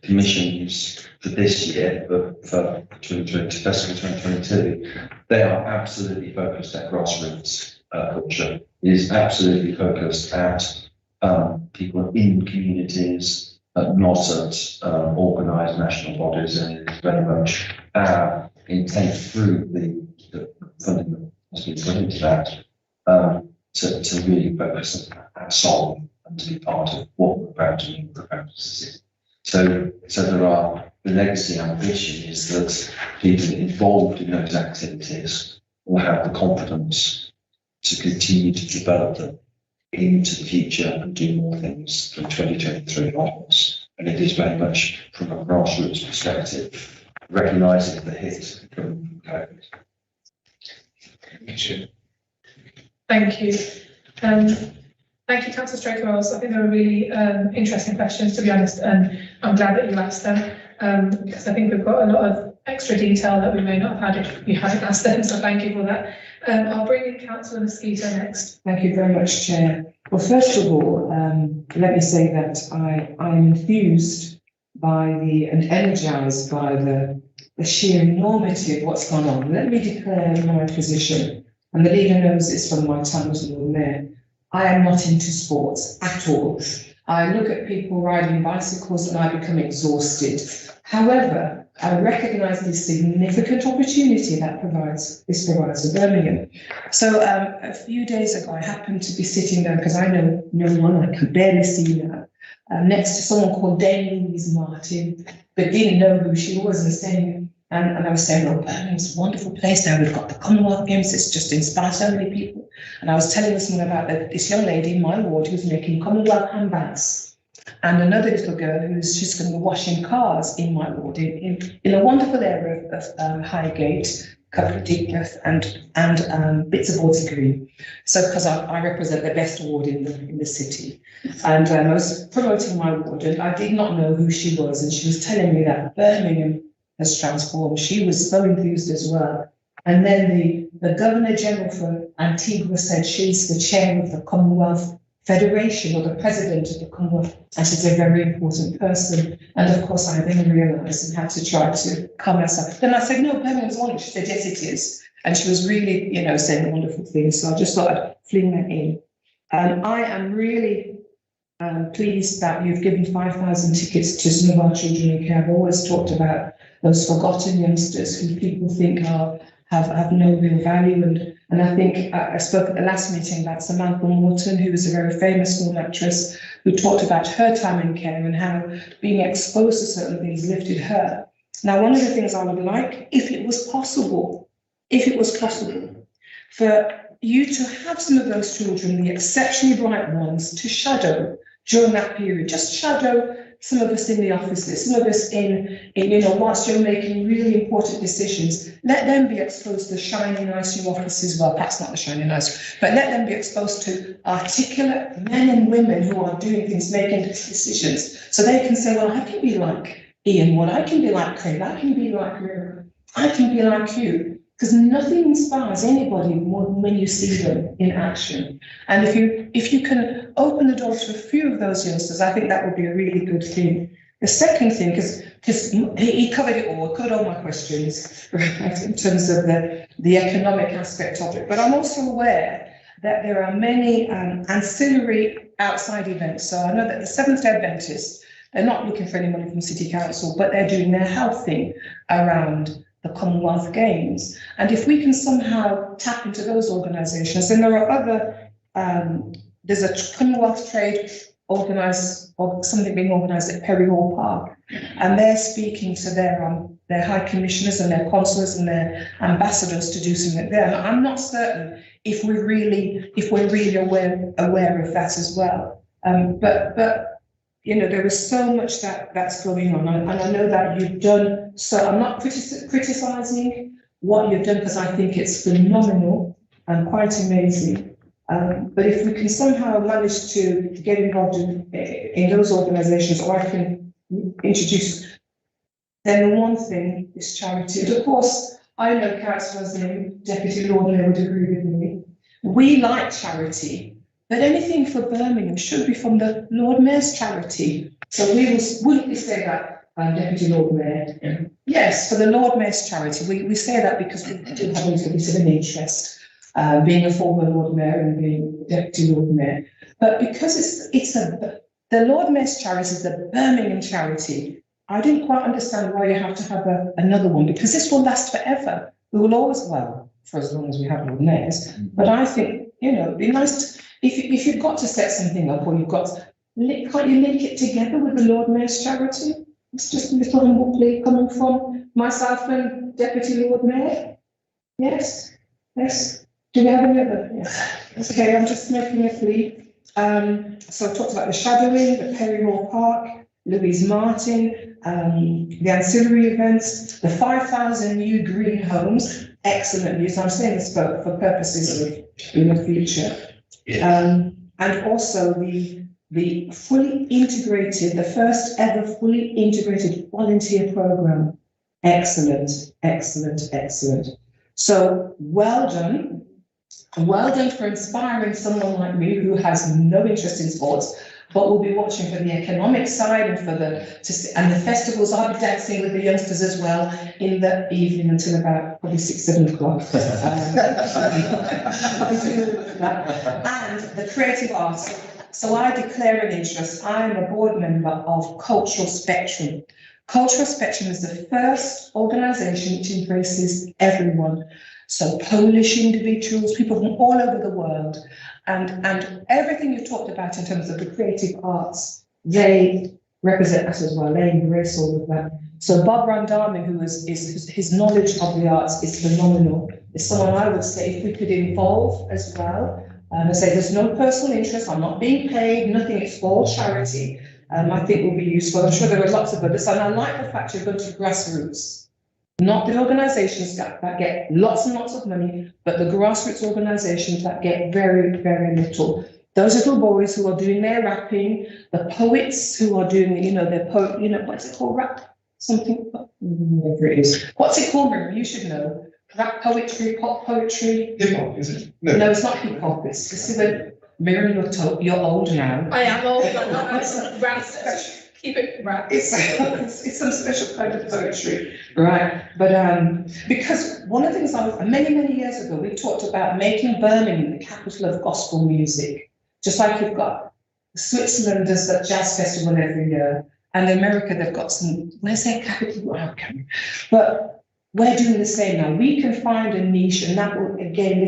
commissions for this year, but for 2020 Festival 2022, they are absolutely focused at grassroots culture. It is absolutely focused at people in communities, not at organised national bodies, and it is very much our intent through the funding that has been put into that to really focus at solve and to be part of what we're about to do, we're about to see. So there are, the legacy ambition is that people involved in those activities will have the confidence to continue to develop them into the future and do more things from 2023 onwards. And it is very much from a grassroots perspective, recognising the hit from COVID. Thank you. Thank you, Councillor Straker-Wells. I think they were really interesting questions, to be honest, and I'm glad that you asked them, because I think we've got a lot of extra detail that we may not have had if you hadn't asked them, so thank you for that. I'll bring in Councillor Mosquito next. Thank you very much, Chair. Well, first of all, let me say that I'm enthused by and energised by the sheer enormity of what's gone on. Let me declare my position, and the leader knows this from my time as Lord Mayor. I am not into sports at all. I look at people riding bicycles and I become exhausted. However, I recognise the significant opportunity that this provides to Birmingham. So a few days ago, I happened to be sitting there because I know no one, I can barely see now, next to someone called Dame Louise Martin, but didn't know who she was, and I was saying, oh, Birmingham's a wonderful place now. We've got the Commonwealth Games. It's just inspired so many people. And I was telling someone about this young lady in my ward who's making Commonwealth handbags, and another little girl she's going to be washing cars in my ward in a wonderful area of Highgate, Deepcliff, and bits of Water Green. So because I represent the best ward in the city, and I was promoting my ward, and I did not know who she was, and she was telling me that Birmingham has transformed. She was so enthused as well. And then the Governor General for Antigua said she's the chair of the Commonwealth Federation, or the president of the Commonwealth, and she's a very important person. And of course, I then realised and had to try to calm myself. Then I said, no, Birmingham's wonderful. She said, yes, it is. And she was really, saying wonderful things. So I just thought I'd fling that in. I am really pleased that you've given 5,000 tickets to some of our children in care. I've always talked about those forgotten youngsters who people think have no real value. And I think I spoke at the last meeting about Samantha Morton, who was a very famous film actress, who talked about her time in care and how being exposed to certain things lifted her. Now, one of the things I would like, if it was possible, for you to have some of those children, the exceptionally bright ones, to shadow during that period, just shadow some of us in the offices, some of us in whilst you're making really important decisions, let them be exposed to the shiny, nice new offices. Well, perhaps not the shiny, nice, but let them be exposed to articulate men and women who are doing things, making decisions. So they can say, well, I can be like Ian Wood, I can be like Craig, I can be like you, I can be like you. Because nothing inspires anybody more than when you see them in action. And if you can open the door to a few of those youngsters, I think that would be a really good thing. The second thing, because he covered it all, covered all my questions, right, in terms of the economic aspect of it. But I'm also aware that there are many ancillary outside events. So I know that the Seventh-day Adventists, they're not looking for any money from City Council, but they're doing their health thing around the Commonwealth Games. And if we can somehow tap into those organisations, then there are other, there's a Commonwealth Trade organised, or something being organised at Perry Hall Park, and they're speaking to their high commissioners and their consuls and their ambassadors to do something there. And I'm not certain if we're really aware of that as well. But you know, there is so much that's going on, and I know that you've done. So I'm not criticising what you've done, because I think it's phenomenal and quite amazing. But if we can somehow manage to get involved in those organisations, or I can introduce, then the one thing is charity. And of course, I know Councillor Zim, Deputy Lord Mayor, would agree with me. We like charity, but anything for Birmingham should be from the Lord Mayor's charity. So wouldn't we say that, Deputy Lord Mayor? Yeah. Yes, for the Lord Mayor's charity. We say that because we do have a little bit of an interest. Being a former Lord Mayor and being Deputy Lord Mayor, but because the Lord Mayor's charity is the Birmingham charity, I didn't quite understand why you have to have another one, because this will last forever. We will always, well, for as long as we have Lord Mayors. But I think, you know, it'd be nice to, if you've got to set something up, or you've got, can't you link it together with the Lord Mayor's charity? It's just a little humble plea coming from myself and Deputy Lord Mayor. Yes, yes. Do we have any other? Yes. Okay, I'm just making a plea. So I talked about the shadowing, the Perry Hall Park, Louise Martin, the ancillary events, the 5,000 new green homes. Excellent news. I'm saying this for purposes of in the future. Yeah. And also the fully integrated, the first ever fully integrated volunteer program. Excellent, excellent, excellent. So well done. Well done for inspiring someone like me who has no interest in sports, but will be watching for the economic side and for and the festivals. I'll be dancing with the youngsters as well in the evening until about probably 6, 7 o'clock. And the creative arts. So I declare an interest. I am a board member of Cultural Spectrum. Cultural Spectrum is the first organisation which embraces everyone. So Polish individuals, people from all over the world, and everything you've talked about in terms of the creative arts, they represent us as well. They embrace all of that. So Bob Randami, who is his knowledge of the arts is phenomenal. Is someone I would say if we could involve as well. I say there's no personal interest. I'm not being paid. Nothing. It's all charity. I think will be useful. I'm sure there are lots of others, and I like the fact you're going to grassroots. Not the organisations that get lots and lots of money, but the grassroots organisations that get very, very little. Those little boys who are doing their rapping, the poets who are doing, you know, their poet, you know, what's it called, rap? Something, whatever it is. What's it called, Miriam? You should know. Rap poetry, pop poetry. Hip hop, is it? No, it's not hip hop. It's this is a Miriam, you're old now. I am old, but not rap. Keep it rap. It's some special kind of poetry, right? But because one of the things many years ago we talked about making Birmingham the capital of gospel music, just like you've got Switzerland does that jazz festival every year, and America they've got some. Where's their capital? Okay, but we're doing the same now. We can find a niche, and that will again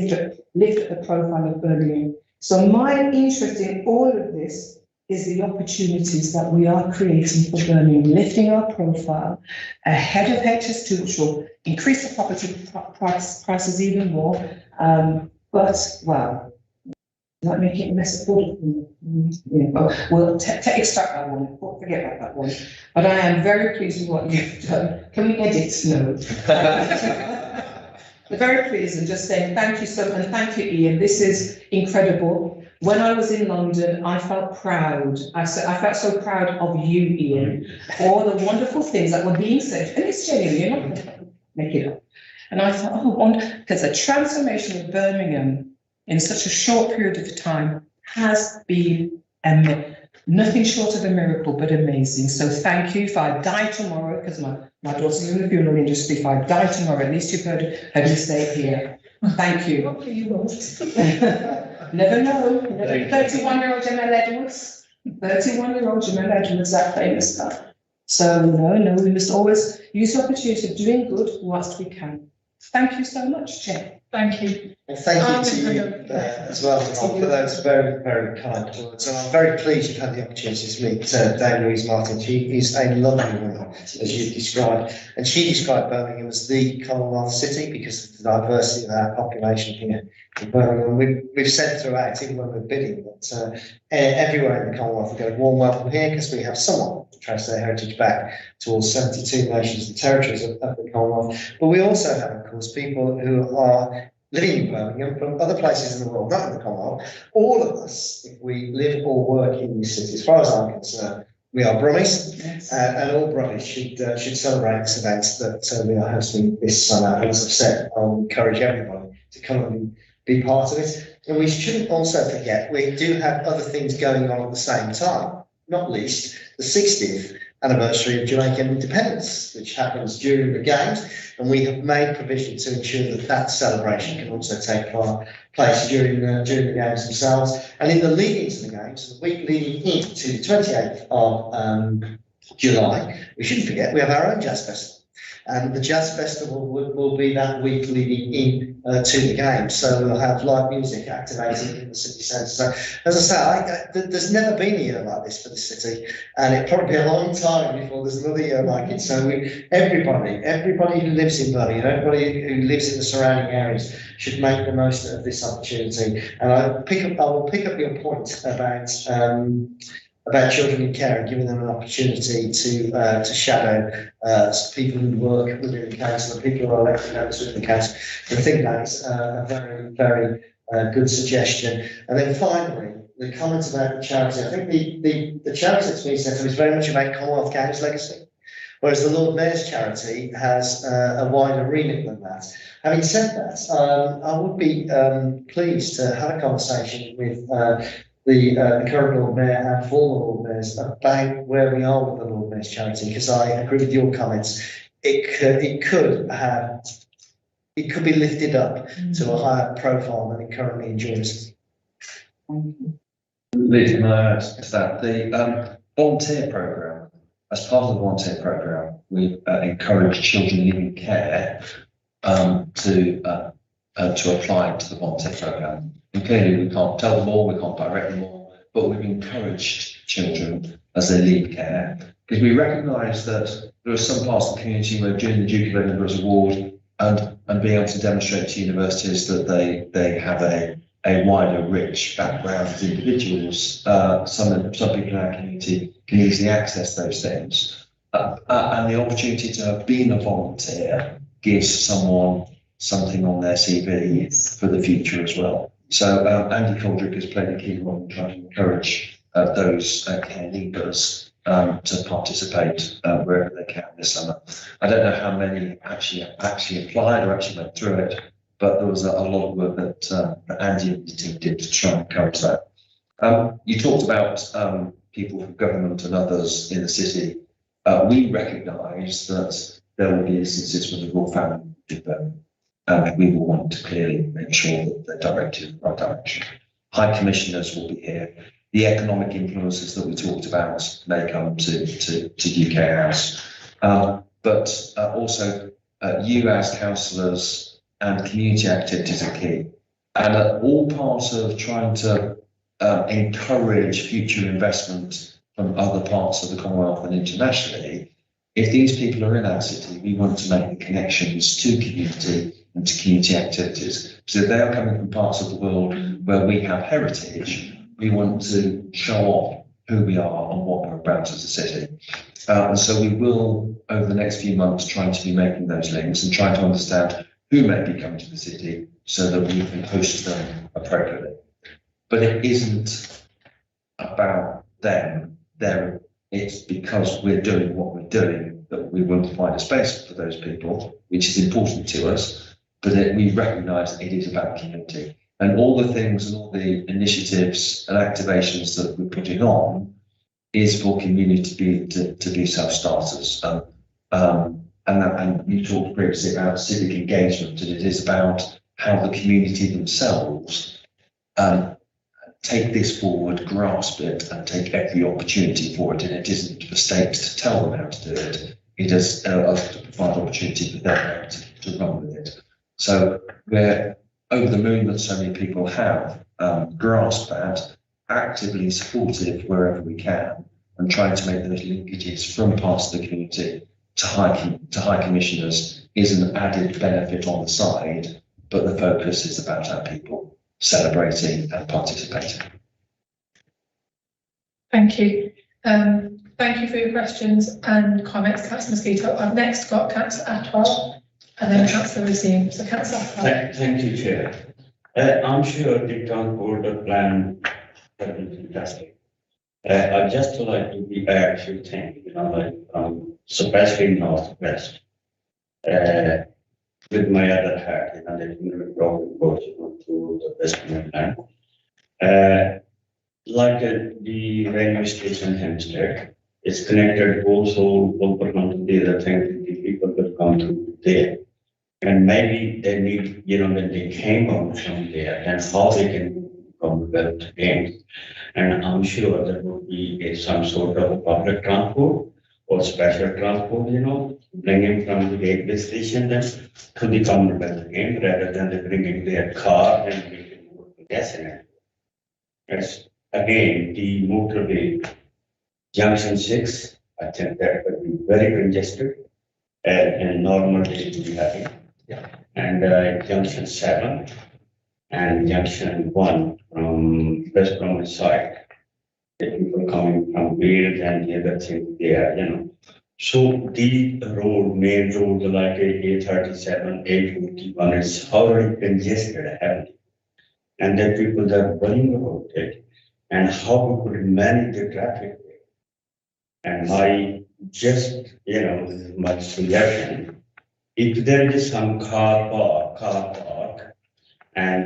lift up the profile of Birmingham. So my interest in all of this is the opportunities that we are creating for Birmingham, lifting our profile ahead of HS2, which will increase the property prices even more. But, well, not making it less affordable. We'll extract that one, forget about that one. But I am very pleased with what you've done. Can we edit? No. Very pleased and just saying thank you so much, and thank you, Ian. This is incredible. When I was in London, I felt proud. I felt so proud of you, Ian, for all the wonderful things that were being said. And it's genuine, you're not going to make it up. And I thought, oh, because the transformation of Birmingham in such a short period of time has been nothing short of a miracle, but amazing. So thank you. If I die tomorrow, because my daughter's in the funeral industry, if I die tomorrow, at least you've heard me say it here. Thank you. Hopefully you won't. Never know. 31-year-old Jamel Edwards. 31-year-old Jamel Edwards, that famous guy. So no, we must always use the opportunity of doing good whilst we can. Thank you so much, Chair. Thank you. And thank you to you as well, Tom, for those very, very kind words. And I'm very pleased you've had the opportunity to meet Dame Louise Martin. She is a lovely woman, as you've described. And she described Birmingham as the Commonwealth city because of the diversity of our population here in Birmingham. We've said throughout, even when we're bidding, that everywhere in the Commonwealth we get a warm welcome here because we have someone to trace their heritage back to all 72 nations and territories of the Commonwealth. But we also have, of course, people who are living in Birmingham from other places in the world, not in the Commonwealth. All of us, if we live or work in this city, as far as I'm concerned, we are Brummies, Yes. and all Brummies should celebrate this event that we are hosting this summer. And as I've said, I'll encourage everybody to come and be part of it. And we shouldn't also forget, we do have other things going on at the same time, not least the 60th anniversary of Jamaican independence, which happens during the Games, and we have made provision to ensure that that celebration can also take place during the Games themselves. And in the lead into the Games, the week leading into the 28th of July, we shouldn't forget, we have our own jazz festival. And the Jazz Festival will be that week leading in to the Games. So we'll have live music activated in the city centre. So as I say, there's never been a year like this for the city, and it'll probably be a long time before there's another year like it. So everybody who lives in Birmingham, everybody who lives in the surrounding areas should make the most of this opportunity. And I will pick up your point about children in care and giving them an opportunity to shadow people who work within the council and people who are elected members within the council. And I think that is a very, very good suggestion. And then finally, the comments about the charity. I think the charity that's been set up is very much about Commonwealth Games legacy, whereas the Lord Mayor's charity has a wider remit than that. Having said that, I would be pleased to have a conversation with the current Lord Mayor and former Lord Mayors about where we are with the Lord Mayor's charity, because I agree with your comments. It could be lifted up to a higher profile than it currently enjoys. Liz, can I add to that? The volunteer programme, as part of the volunteer programme, we encourage children living care to apply to the volunteer programme. And clearly we can't tell them all, we can't direct them all, but we've encouraged children as they leave care, because we recognise that there are some parts of the community where during the Duke of Edinburgh's award and being able to demonstrate to universities that they have a wider, rich background as individuals, some people in our community can easily access those things. And the opportunity to have been a volunteer gives someone something on their CV for the future as well. So Andy Coldrick has played a key role in trying to encourage those care leaders to participate wherever they can this summer. I don't know how many actually applied or actually went through it, but there was a lot of work that Andy and his team did to try and encourage that. You talked about people from government and others in the city. We recognise that there will be instances where the royal family did them. And we will want to clearly make sure that they're directed in the right direction. High commissioners will be here. The economic influences that we talked about may come to UK House. But also you as councillors and community activities are key. And all part of trying to encourage future investment from other parts of the Commonwealth and internationally. If these people are in our city, we want to make the connections to community and to community activities. So if they are coming from parts of the world where we have heritage, we want to show off who we are and what we're about as a city. And so we will, over the next few months, try to be making those links and trying to understand who may be coming to the city so that we can host them appropriately. But it isn't about them. It's because we're doing what we're doing that we want to find a space for those people, which is important to us. But we recognise it is about community, and all the things and all the initiatives and activations that we're putting on is for community to be self-starters. And you talked previously about civic engagement, and it is about how the community themselves take this forward, grasp it, and take every opportunity for it. And it isn't for states to tell them how to do it. It is us to provide opportunity for them to run with it. So we're over the moon that so many people have grasped that, actively supportive wherever we can, and trying to make those linkages from parts of the community to high commissioners is an added benefit on the side, but the focus is about our people celebrating and participating. Thank you. Thank you for your questions and comments, Councillor Mosquito. I've next got Councillor Atwell and then Councillor Racine. So Councillor Atwell. Thank you, Chair. I'm sure the transport plan has been fantastic. I'd just like to be add a few things, especially Northwest. With my other hat, the problem goes to the West Midland. Like the railway station Hempstead, it's connected also to the other thing, the people will come through there. And maybe they need, when they came out from there, then how they can Commonwealth again. And I'm sure there would be some sort of public transport or special transport, bringing from the railway station then to the Commonwealth again, rather than they bringing their car and making gas in it. Yes. Again, the motorway junction 6, I think that would be very congested and normally it would be having. Yeah. And junction 7 and junction 1 from West Bromwich side, the people coming from Wales and the other thing there, So the road, main road like A37, A41 is already congested heavily. And the people are worrying about it and how we could manage the traffic. And my just, my suggestion, if there is some car park, and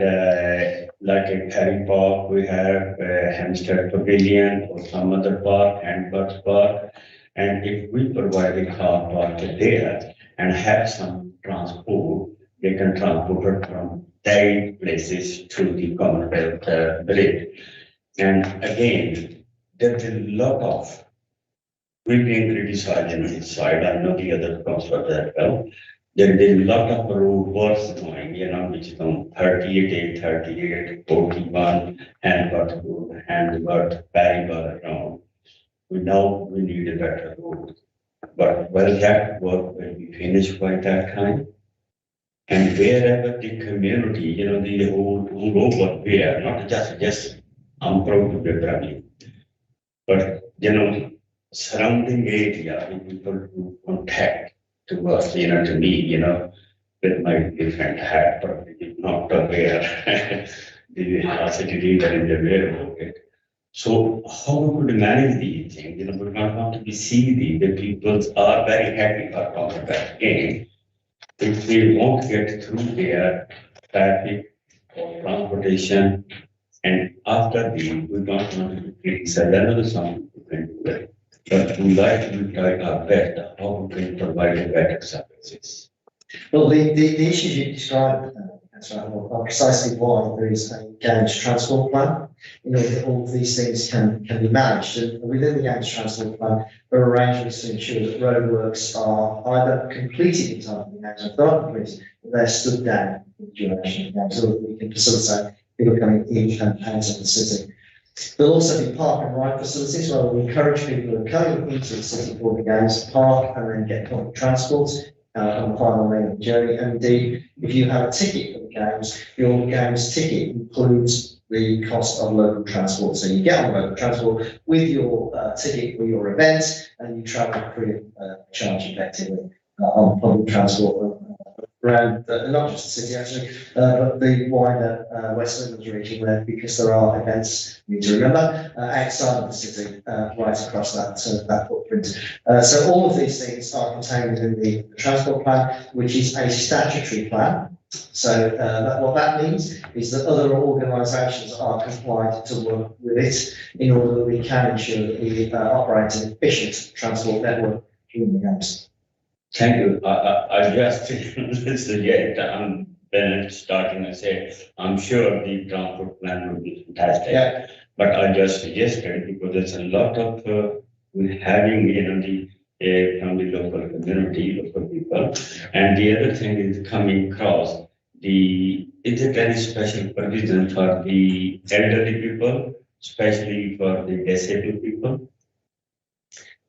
like a Perry Park, we have Hampstead Pavilion or some other park, Handbirds Park, and if we provide a car park there and have some transport, they can transport it from their places to the Commonwealth Bridge. And again, there's a lot of, we're being criticized on this side, I know the other councillors as well. There is a lot of road works going, which is on 38, 41, Handbird, Barryborough around. We know we need a better road. But will that work will be finished by that time? And wherever the community, the whole over there, not just I'm proud to be traveling, but surrounding area, people who contact to us, to me, with my different hat, but not aware. The city leader is aware about it. So how we could manage these things? We not want to be see the people are very happy for talking about game. If they won't get through their traffic or transportation, and after we don't want to criticize another some people can do it. But we like to try our best how we can provide better services. Well, the issues you described, are precisely why there is a games transport plan. That all of these things can be managed. And within the games transport plan, there are arrangements to ensure that roadworks are either completed in time for the games, or if they're not completed, they're stood down for the duration of the games, so that we can facilitate people coming in and out of the city. There'll also be park and ride facilities where we encourage people who are coming into the city for the games, park and then get public transport on the final leg of the journey. And indeed, if you have a ticket for the games, your games ticket includes the cost of local transport. So you get on local transport with your ticket for your event, and you travel free of charge effectively on public transport around not just the city actually, but the wider West Midlands region, where because there are events you need to remember outside of the city, right across that footprint. So all of these things are contained within the transport plan, which is a statutory plan. So what that means is that other organisations are compliant to work with it in order that we can ensure that we operate an efficient transport network during the games. Thank you. I just suggest when starting to say, I'm sure the transport plan will be fantastic. Yeah. But I just suggested because there's a lot of having from the local community, local people, and the other thing is coming across the is there any special provision for the elderly people, especially for the disabled people?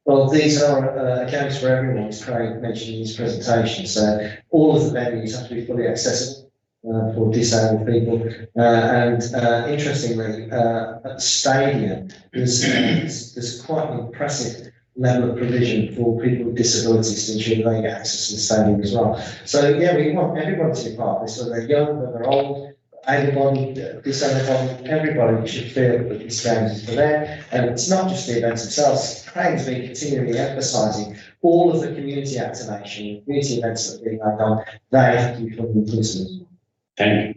Well, these are accounts for everyone, as Craig mentioned in his presentation. So all of the venues have to be fully accessible for disabled people. Interestingly, at the stadium, there's quite an impressive level of provision for people with disabilities to ensure they get access to the stadium as well. So yeah, we want everyone to be part of this, whether they're young, whether they're old, able-bodied, disabled, everybody should feel that this game is for them. And it's not just the events themselves. Craig's been continually emphasising all of the community activation, community events that are being made on, they have to be fully inclusive. Thank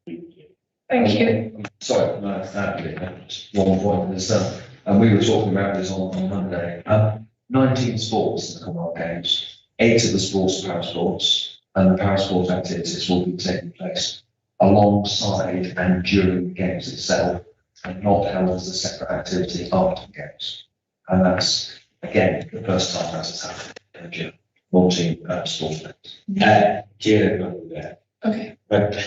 you. Thank you. Sorry, no, just one point is and we were talking about this on Monday. 19 sports in the Commonwealth Games, 8 of the sports are parasports, and the parasports activities will be taking place alongside and during the games itself, and not held as a separate activity after the games. And that's, again, the first time that has happened in a gym, multi-sport events. Chair about that. Okay. But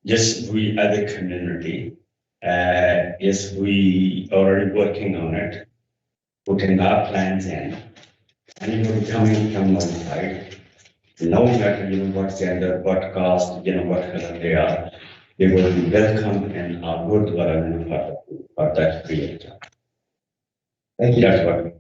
yes, we as a community, yes, we already working on it, putting our plans in. Anybody coming from outside, no matter what gender, what caste, what color they are, they will be welcome in our Gurdwara for that period. Thank you. That's what.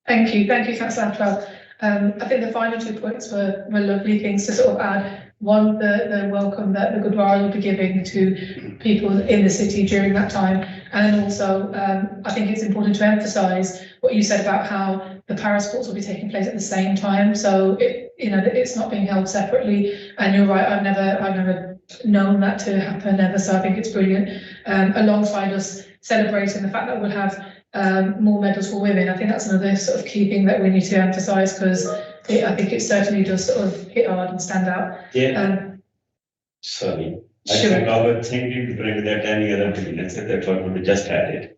Thank you, Councillor Atwell. I think the final 2 points were lovely things to sort of add. One, the welcome that the Gurdwara will be giving to people in the city during that time. And then also, I think it's important to emphasise what you said about how the parasports will be taking place at the same time. So it's not being held separately. And you're right, I've never known that to happen ever. So I think it's brilliant. Alongside us celebrating the fact that we'll have more medals for women. I think that's another sort of key thing that we need to emphasise, because I think it certainly does sort of hit hard and stand out. Yeah. Sorry. Sure. I think I was thinking to bring that any other business that what we just added.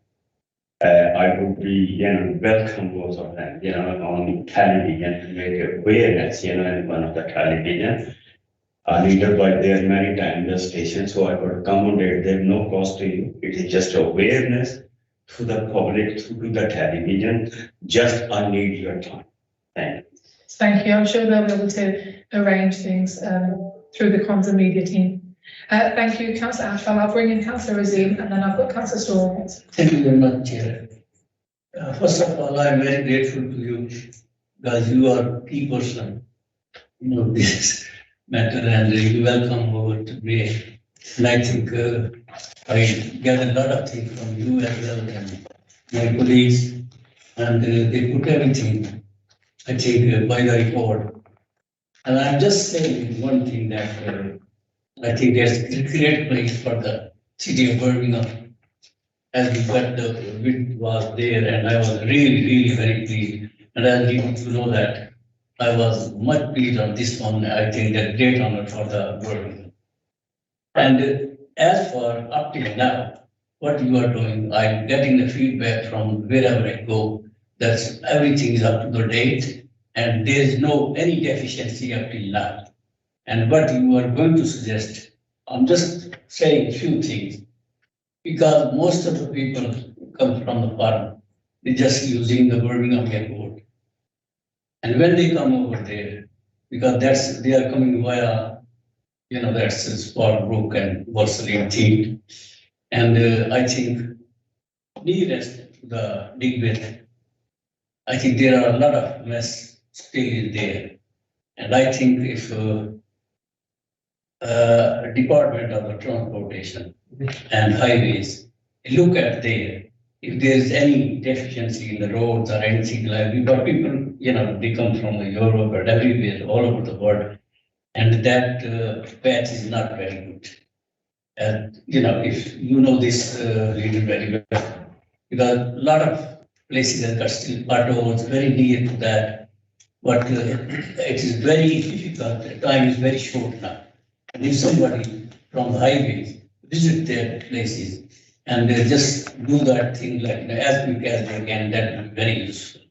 I would be, welcome both of them, on television to make awareness, in one of the television. Leader by there many times the station, so I would accommodate them, no cost to you. It is just awareness to the public through the television. Just I need your time. Thank you. Thank you. I'm sure they'll be able to arrange things through the comms and media team. Thank you, Councillor Atwell. I'll bring in Councillor Razim, and then I've got Councillor Storm. Thank you very much, Chair. First of all, I'm very grateful to you because you are key person, this matter, and you welcome over today. And I think I get a lot of things from you as well and my colleagues, and they put everything, I think, by the report. And I'm just saying one thing that I think there's a great place for the city of Birmingham. As we got the bid was there, and I was really very pleased. And I need to know that I was much pleased on this one. I think that great honor for the Birmingham. And as for up till now, what you are doing, I'm getting the feedback from wherever I go, that everything is up to the date, and there is no any deficiency up till now. And what you are going to suggest, I'm just saying a few things, because most of the people who come from the farm, they're just using the Birmingham airport. And when they come over there, because they are coming via, that's Sparbrook and Worsley Team. And I think nearest to the Digbeth, I think there are a lot of mess still there. And I think if Department of the Transportation and Highways look at there, if there is any deficiency in the roads or anything like that, but people, they come from Europe and everywhere, all over the world, and that patch is not very good. And, if you know this region very well, because a lot of places have got still potholes very near to that, but it is very difficult, the time is very short now. And if somebody from the highways visit their places and they just do that thing like as quick as they can, that will be very useful.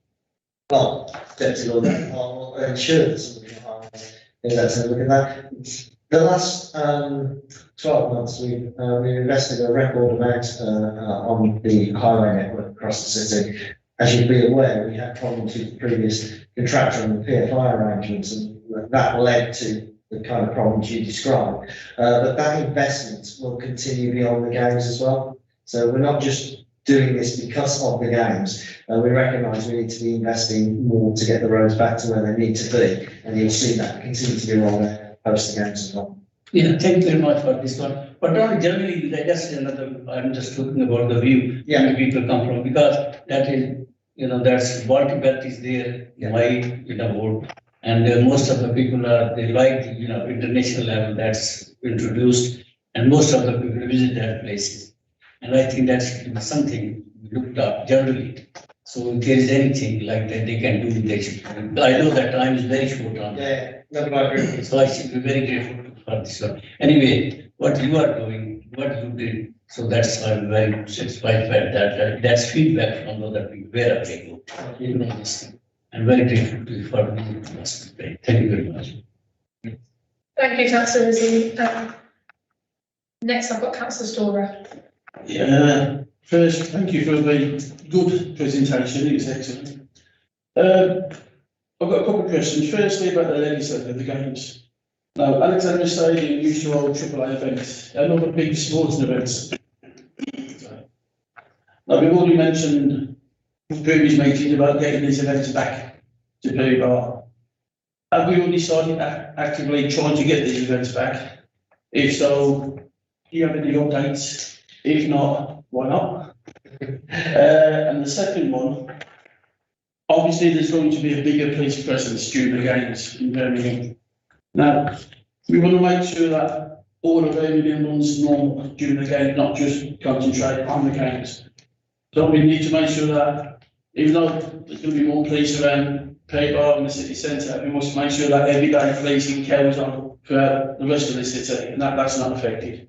Well, Deputy Lord, I'll ensure that somebody in the highways is actually looking at that. The last 12 months, we've invested a record amount on the highway network across the city. As you'll be aware, we had problems with the previous contractor and the PFI arrangements, and that led to the kind of problems you described. But that investment will continue beyond the games as well. So we're not just doing this because of the games. We recognise we need to be investing more to get the roads back to where they need to be, and you'll see that continue to be rolled out post the games as well. Yeah, thank you very much for this one. But not generally, that's another, I'm just talking about the view where people come from, because that is, that's Baltic is there, my, world. And most of the people they like, international level that's introduced, and most of the people visit that places. And I think that's something looked up generally. So if there is anything like that they can do, they should. I know that time is very short on that. Yeah, So I should be very grateful for this one. Anyway, what you are doing, what you did, so that's why I'm very satisfied by that. That's feedback from other people, where they go. This thing. I'm very grateful to you for doing this. Thank you very much. Thank you, Councillor Rizzi. Next, I've got Councillor Storer. Yeah, first, thank you for the good presentation, it's excellent. I've got a couple of questions. Firstly, about the legislature of the games. Now, Alexander Stadium used to hold AAA events and other big sporting events. Now, we've already mentioned in previous meetings about getting these events back to people. Have we already started actively trying to get these events back? If so, do you have any updates? If not, why not? And the second one, obviously there's going to be a bigger police presence during the games in Birmingham. Now, we want to make sure that all of Birmingham runs normal during the game, not just concentrate on the games. So we need to make sure that, even though there's going to be more police around Paybar in the city centre, we must make sure that everyday policing carries on throughout the rest of the city, and that's not affected.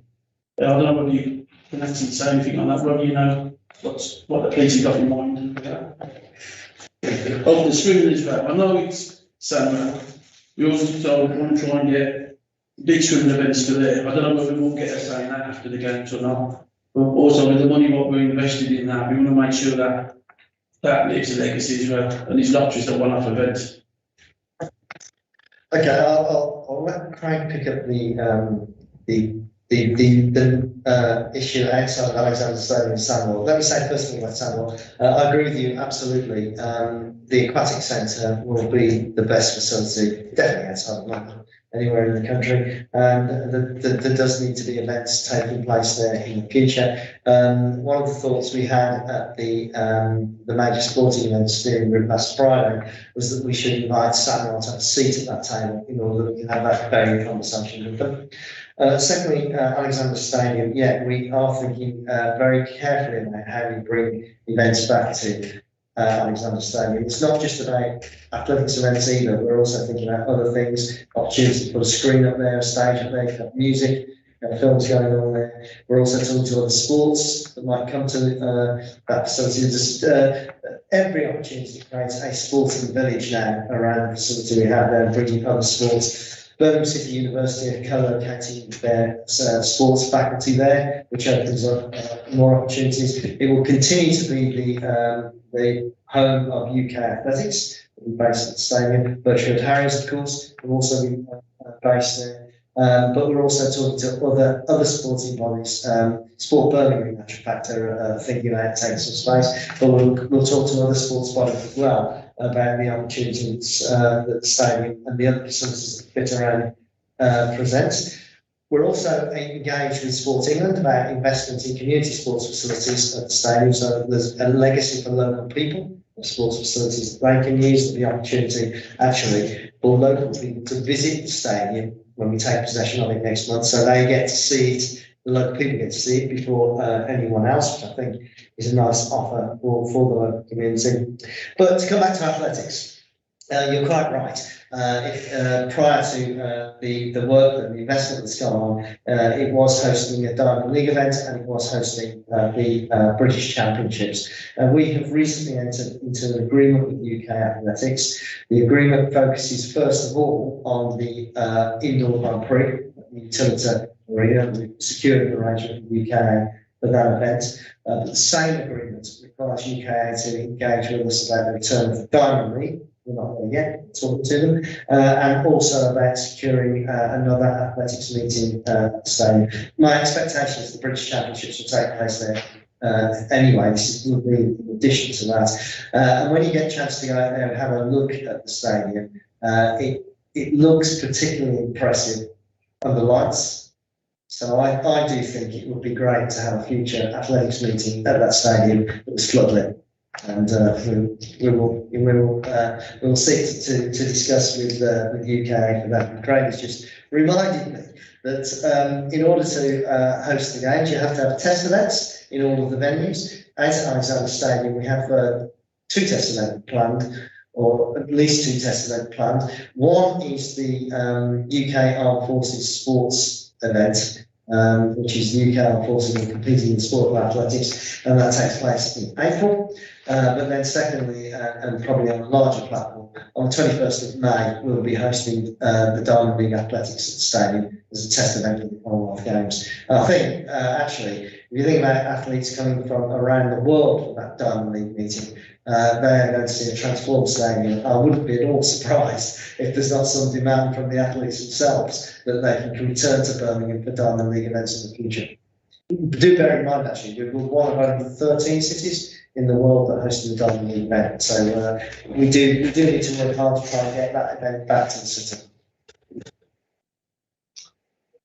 I don't know whether you can actually say anything on that, whether you know what the police have got in mind. Of the swimming track, I know it's summer. We also want to try and get big swimming events to there. I don't know whether we'll get a say in that after the games or not. But also with the money what we're invested in that, we want to make sure that that lives a legacy as well, and it's not just a one-off event. Okay, I'll let Craig pick up the issue outside of Alexander Stadium and Sandwell. Let me say first thing about Sandwell. I agree with you absolutely. The aquatic centre will be the best facility, definitely outside of London, anywhere in the country. There does need to be events taking place there in the future. One of the thoughts we had at the major sporting events steering group last Friday was that we should invite Sandwell to have a seat at that table in order that we can have that very conversation with them. Secondly, Alexander Stadium, yeah, we are thinking very carefully about how we bring events back to Alexander Stadium. It's not just about athletics events either. We're also thinking about other things, opportunities to put a screen up there, a stage up there, have music, films going on there. We're also talking to other sports that might come to that facility. Just every opportunity to create a sporting village now around the facility we have there, bringing other sports. Birmingham City University are co-locating their sports faculty there, which opens up more opportunities. It will continue to be the home of UK athletics, based at the stadium. Berkshire Harriers, of course, will also be based there. But we're also talking to other sporting bodies. Sport Birmingham, in actual fact, are thinking about taking some space. But we'll talk to other sports bodies as well about the opportunities that the stadium and the other facilities that fit around presents. We're also engaged with Sport England about investment in community sports facilities at the stadium. So there's a legacy for local people of sports facilities that they can use, the opportunity actually for local people to visit the stadium when we take possession of it next month. So they get to see it, the local people get to see it before anyone else, which I think is a nice offer for the local community. But to come back to athletics, you're quite right. Prior to the work and the investment that's gone on, it was hosting a Diamond League event and it was hosting the British Championships. We have recently entered into an agreement with UK Athletics. The agreement focuses first of all on the indoor Grand Prix utility arena. We've secured an arrangement with UKA for that event. But the same agreement requires UKA to engage with us about the return of the Diamond League. We're not there yet, talking to them, and also about securing another athletics meeting at the stadium. My expectation is the British Championships will take place there. Anyway, this will be in addition to that. And when you get a chance to go out there and have a look at the stadium, it looks particularly impressive under lights. So I do think it would be great to have a future athletics meeting at that stadium that was floodlit. And we will seek to discuss with UK for that. Craig has just reminded me that in order to host the games, you have to have test events in all of the venues. At Alexander Stadium, we have 2 test events planned, or at least 2 test events planned. One is the UK Armed Forces Sports event, which is the UK Armed Forces competing in the sport of athletics, and that takes place in April. But then secondly, and probably on a larger platform, on the 21st of May, we'll be hosting the Diamond League Athletics at the stadium as a test event of the Commonwealth Games. And I think, actually, if you think about athletes coming from around the world for that Diamond League meeting, they are going to see a transformed stadium. I wouldn't be at all surprised if there's not some demand from the athletes themselves that they can return to Birmingham for Diamond League events in the future. Do bear in mind, actually, we're one of only 13 cities in the world that hosted the Diamond League event. So we do need to work hard to try and get that event back to the city.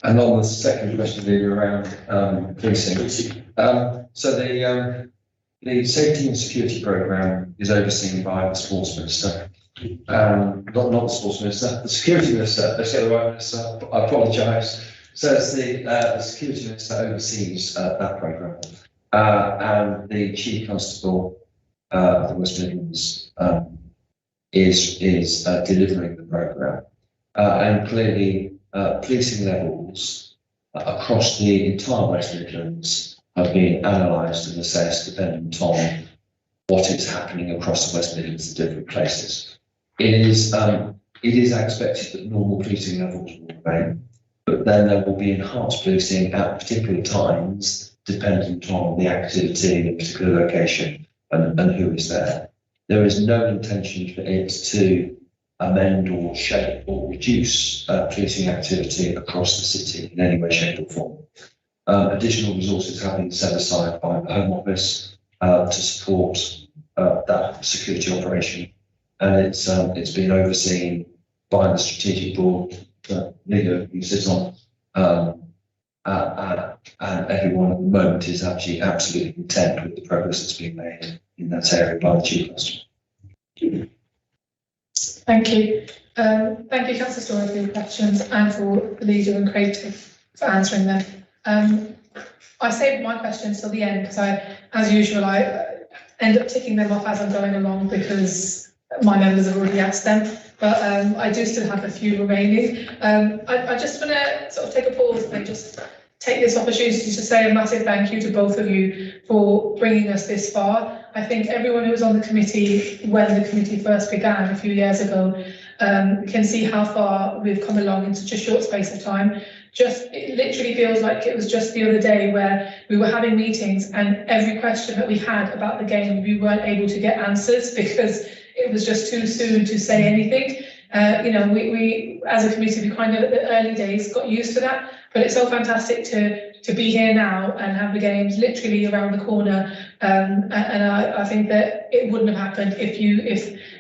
And on the second question, really around policing. So the safety and security programme is overseen by the sports minister. Not the sports minister, the security minister. Let's get the right minister. I apologise. So it's the security minister oversees that programme. And the Chief Constable of the West Midlands is delivering the programme. And clearly, policing levels across the entire West Midlands have been analysed and assessed depending on what is happening across the West Midlands in different places. It is expected that normal policing levels will remain, but then there will be enhanced policing at particular times dependent on the activity in a particular location and who is there. There is no intention for it to amend or shape or reduce policing activity across the city in any way, shape or form. Additional resources have been set aside by the Home Office to support that security operation, and it's been overseen by the strategic board that Leo sits on, and everyone at the moment is actually absolutely content with the progress that's being made in that area by the Chief Constable. Thank you. Thank you, Councillor Story, for your questions, and for the leader and Craig for answering them. I saved my questions till the end because as usual, I end up ticking them off as I'm going along because my members have already asked them. But I do still have a few remaining. I just want to sort of take a pause and just take this opportunity to say a massive thank you to both of you for bringing us this far. I think everyone who was on the committee when the committee first began a few years ago can see how far we've come along in such a short space of time. It literally feels like it was just the other day where we were having meetings and every question that we had about the game, we weren't able to get answers because it was just too soon to say anything. We as a committee, we kind of at the early days got used to that, but it's so fantastic to be here now and have the games literally around the corner. And I think that it wouldn't have happened if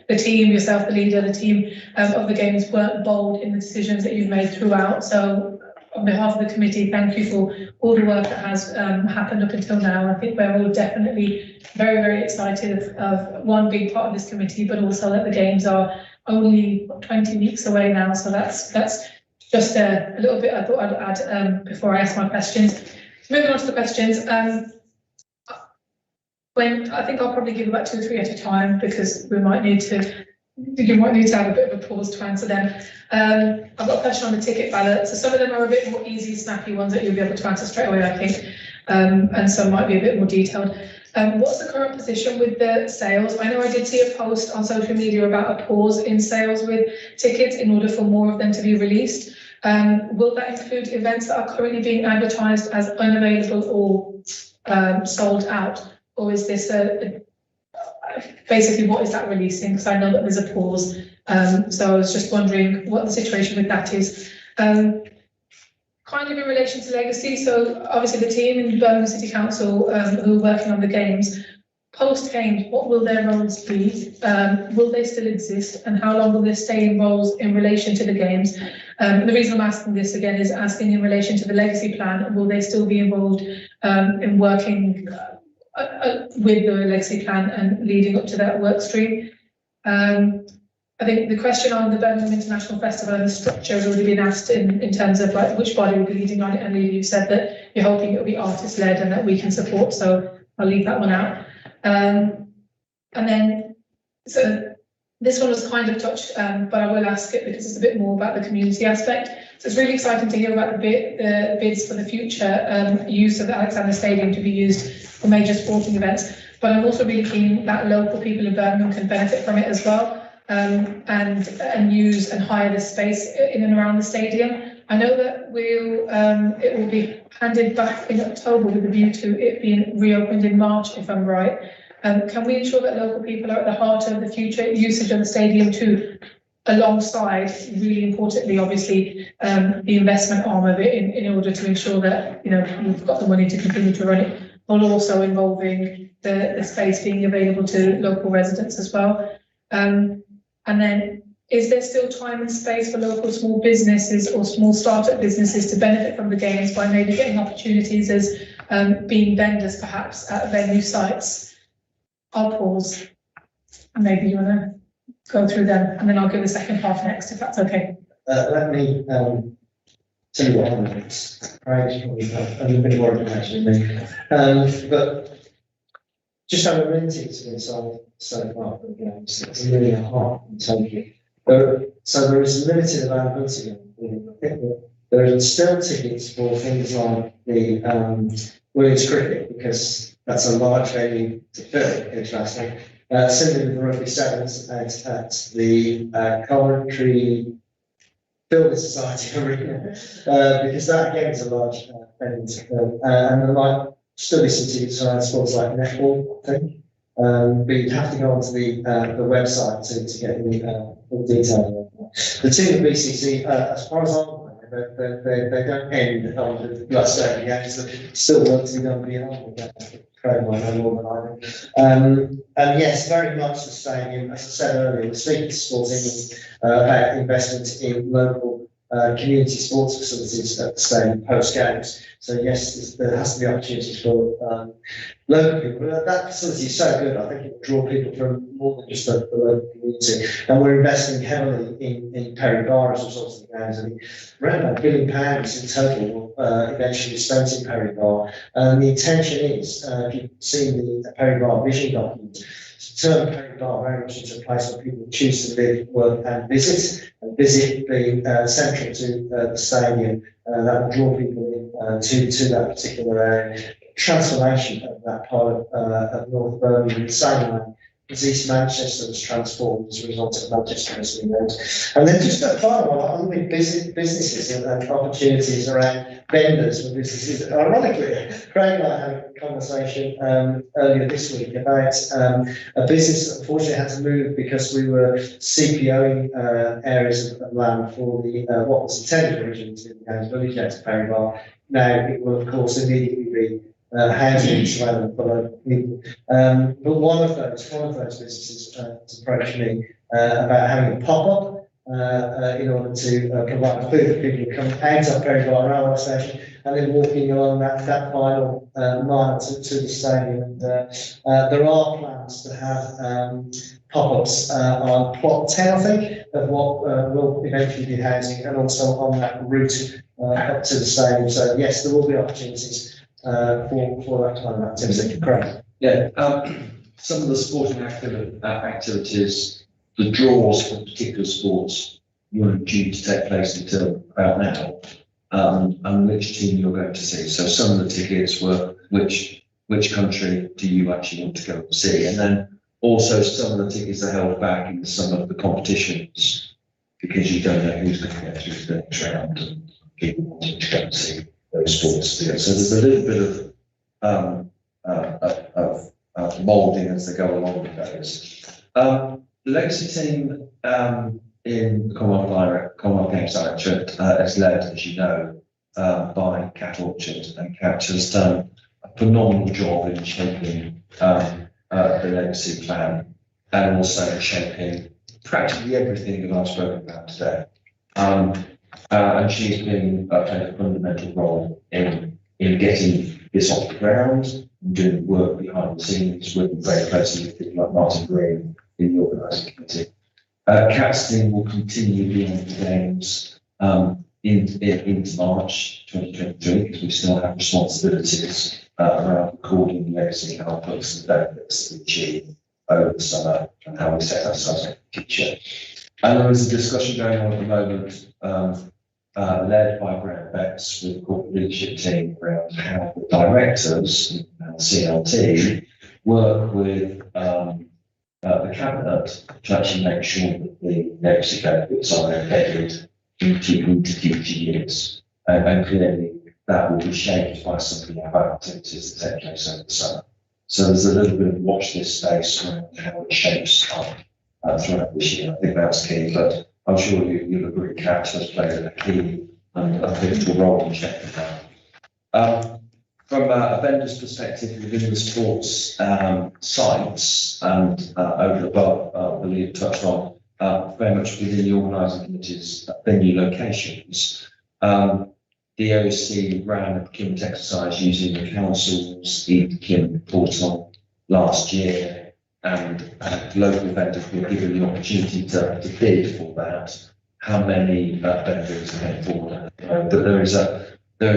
the team, yourself, the leader, the team of the games weren't bold in the decisions that you've made throughout. So on behalf of the committee, thank you for all the work that has happened up until now. I think we're all definitely very, very excited of one being part of this committee, but also that the games are only 20 weeks away now. So that's just a little bit I thought I'd add before I ask my questions. Moving on to the questions. I think I'll probably give about 2 or 3 at a time because you might need to have a bit of a pause to answer them. I've got a question on the ticket ballot. So some of them are a bit more easy, snappy ones that you'll be able to answer straight away, I think. And some might be a bit more detailed. What's the current position with the sales? I know I did see a post on social media about a pause in sales with tickets in order for more of them to be released. Will that include events that are currently being advertised as unavailable or sold out? Or is this basically what is that releasing? Because I know that there's a pause. So I was just wondering what the situation with that is. Kind of in relation to legacy, so obviously the team in Birmingham City Council who are working on the games, post-games, what will their roles be? Will they still exist, and how long will they stay involved in relation to the games? The reason I'm asking this again is asking in relation to the legacy plan, will they still be involved in working with the legacy plan and leading up to that work stream? I think the question on the Birmingham International Festival and the structure has already been asked in terms of like which body will be leading on it, and Lily, you said that you're hoping it will be artist led and that we can support, so I'll leave that one out. And then, so this one was kind of touched, but I will ask it because it's a bit more about the community aspect. So it's really exciting to hear about the bids for the future use of the Alexander Stadium to be used for major sporting events, but I'm also really keen that local people in Birmingham can benefit from it as well. And use and hire the space in and around the stadium. I know that it will be handed back in October with a view to it being reopened in March, if I'm right. Can we ensure that local people are at the heart of the future usage of the stadium too, alongside, really importantly, obviously, the investment arm of it in order to ensure that we've got the money to continue to run it, but also involving the space being available to local residents as well. And then, is there still time and space for local small businesses or small startup businesses to benefit from the games by maybe getting opportunities as being vendors perhaps at venue sites? I'll pause. And maybe you want to go through them, and then I'll give the second half next, if that's okay. Let me tell you what I'm doing. Right, a little bit more information than me. But just over a minute inside so far for the games. It's really a heart in total. So there is limited availability. I think that there are still tickets for things like the women's cricket, because that's a large venue to fill internationally. Similarly with the rugby sevens at the Coventry Building Society Arena, because that again is a large venue to fill. And there might still be some tickets around sports like netball, I think. But you'd have to go onto the website to get the full detail. The team at BCC, as far as I'm aware, they don't end on the last day of the games. There's still work to be done beyond that. Craig might know more than I do. And yes, very much the stadium. As I said earlier, we're speaking to Sports England about investment in local community sports facilities at the stadium post games. So yes, there has to be opportunities for local people. That facility is so good. I think it will draw people from more than just the local community. And we're investing heavily in Perry Bar as a result of the games. I mean, around £1 billion in total will eventually be spent in Perry Bar. And the intention is, if you've seen the Perry Bar vision document, to turn Perry Bar very much into a place where people choose to live, work, and visit. And visit being central to the stadium, that will draw people in to that particular area. Transformation of that part of North Birmingham, the same way as East Manchester was transformed as a result of Manchester City Road. And then just a final one on the businesses and opportunities around vendors and businesses. Ironically, Craig and I had a conversation earlier this week about a business that unfortunately had to move because we were CPOing areas of land for the what was intended originally to be the Games Village out of Perry Bar. Now it will of course immediately be housing surrounding for local people. But one of those businesses has approached me about having a pop-up in order to provide food for people who come out of Perry Bar railway station and then walking along that final mile to the stadium. And there are plans to have pop-ups on plot 10, I think, of what will eventually be housing, and also on that route up to the stadium. So yes, there will be opportunities for that kind of activity. Correct. Yeah, some of the sporting activities, the draws for particular sports weren't due to take place until about now, and which team you're going to see. So some of the tickets were which country do you actually want to go and see, and then also some of the tickets are held back in some of the competitions because you don't know who's going to get through the next round and people wanting to go and see those sports together. So there's a little bit of moulding as they go along with those. The legacy team in the Commonwealth Games Directorate is led, as you know, by Cat Orchard, and Cat has done a phenomenal job in shaping the legacy plan and also shaping practically everything that I've spoken about today. And she's been played a fundamental role in getting this off the ground, and doing work behind the scenes, working very closely with people like Martin Green in the organising committee. Cat's team will continue beyond the games into March 2023, because we still have responsibilities around recording the legacy outputs and benefits that we achieve over the summer and how we set ourselves up for the future. And there is a discussion going on at the moment, led by Graham Betts with the corporate leadership team, around how the directors and CLT work with the cabinet to actually make sure that the legacy benefits are embedded into future years. And clearly that will be shaped by some of the other activities that take place over the summer. So there's a little bit of watch this space around how it shapes up throughout this year. I think that's key, but I'm sure you'll agree Cat has played a key and a pivotal role in shaping that. From a vendor's perspective within the sports sites and over and above, I believe touched on very much within the organising committee's venue locations. The OC ran a procurement exercise using the council's e-procurement portal last year, and local vendors were given the opportunity to bid for that. How many vendors came forward? But there is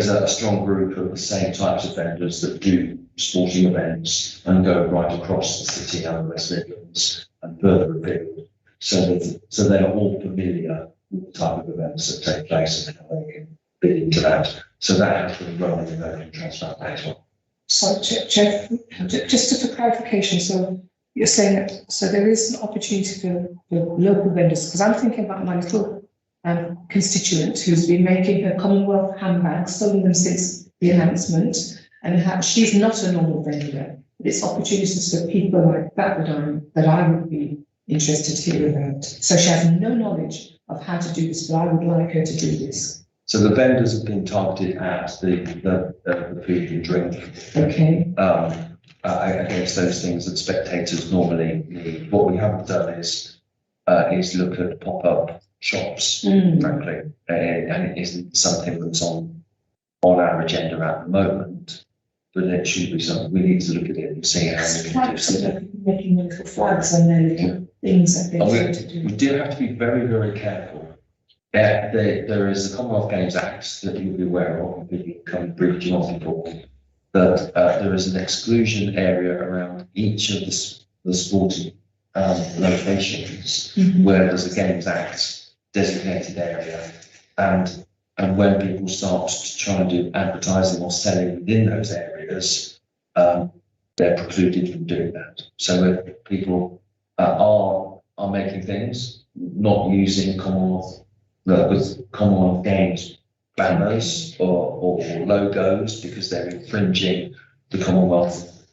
a strong group of the same types of vendors that do sporting events and go right across the city and the West Midlands and further afield. So they are all familiar with the type of events that take place and how they can bid into that. So that has been run in a very transparent way as well. So, Jeff, just for clarification, so you're saying that, so there is an opportunity for local vendors, because I'm thinking about my little constituent who's been making her Commonwealth handbags, selling them since the announcement, and she's not a normal vendor, but it's opportunities for people like that I would be interested to hear about. So she has no knowledge of how to do this, but I would like her to do this. So the vendors have been targeted at the food and drink. Okay. Against those things that spectators normally need. What we haven't done is look at pop-up shops, frankly, and it isn't something that's on our agenda at the moment. But it should be something we need to look at it and see how we can do something. Making little flags and their little things that they try to do. We do have to be very, very careful. There is the Commonwealth Games Act that you'll be aware of, and people come briefly on before, that there is an exclusion area around each of the sporting locations where there's a Games Act designated area, and when people start to try and do advertising or selling within those areas, they're precluded from doing that. So if people are making things, not using Commonwealth Games banners or logos because they're infringing the Commonwealth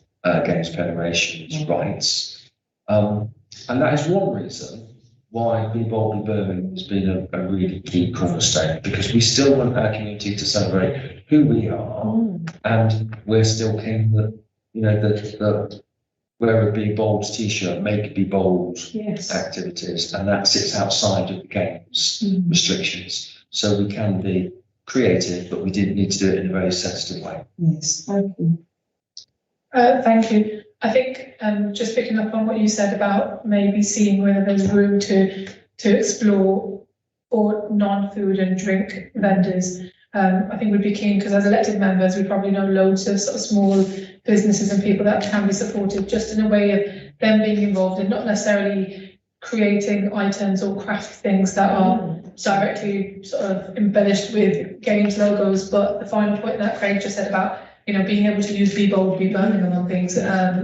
Games Federation's rights. And that is one reason why Be Bold Be Birmingham has been a really key cornerstone, because we still want our community to celebrate who we are, and we're still keen that, you know, that wear a Be Bold t-shirt, make Be Bold activities, and that sits outside of the games restrictions. So we can be creative, but we didn't need to do it in a very sensitive way. Yes, thank you. Thank you. I think just picking up on what you said about maybe seeing whether there's room to explore for non-food and drink vendors. I think we'd be keen, because as elected members, we probably know loads of sort of small businesses and people that can be supported, just in a way of them being involved and not necessarily creating items or craft things that are directly sort of embellished with games logos. But the final point that Craig just said about, you know, being able to use Be Bold, Be Birmingham on things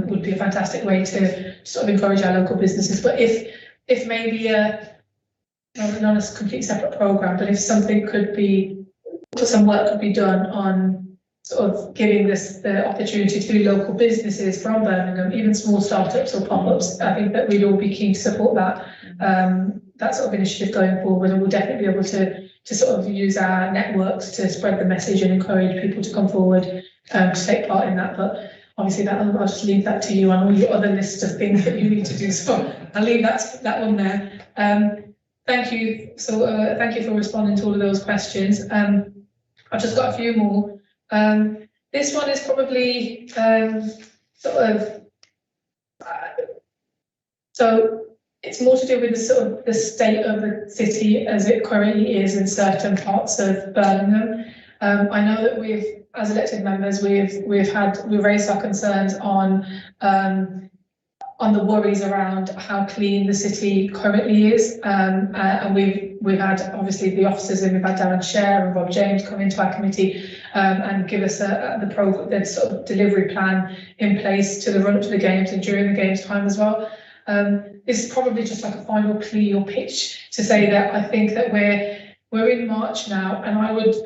would be a fantastic way to sort of encourage our local businesses. But if maybe not a completely separate program, but if something could be, some work could be done on sort of giving this the opportunity to local businesses from Birmingham, even small startups or pop-ups, I think that we'd all be keen to support that. That sort of initiative going forward, and we'll definitely be able to sort of use our networks to spread the message and encourage people to come forward to take part in that. But obviously that I'll just leave that to you on all your other list of things that you need to do. So I'll leave that one there. Thank you. So thank you for responding to all of those questions. I've just got a few more. This one is probably sort of so it's more to do with the sort of the state of the city as it currently is in certain parts of Birmingham. I know that we've, as elected members, we've raised our concerns on the worries around how clean the city currently is, and we've had obviously the officers, and we've had Darren Sher and Rob James come into our committee and give us the sort of delivery plan in place to the run up to the games and during the games time as well. This is probably just like a final plea or pitch to say that I think that we're in March now, and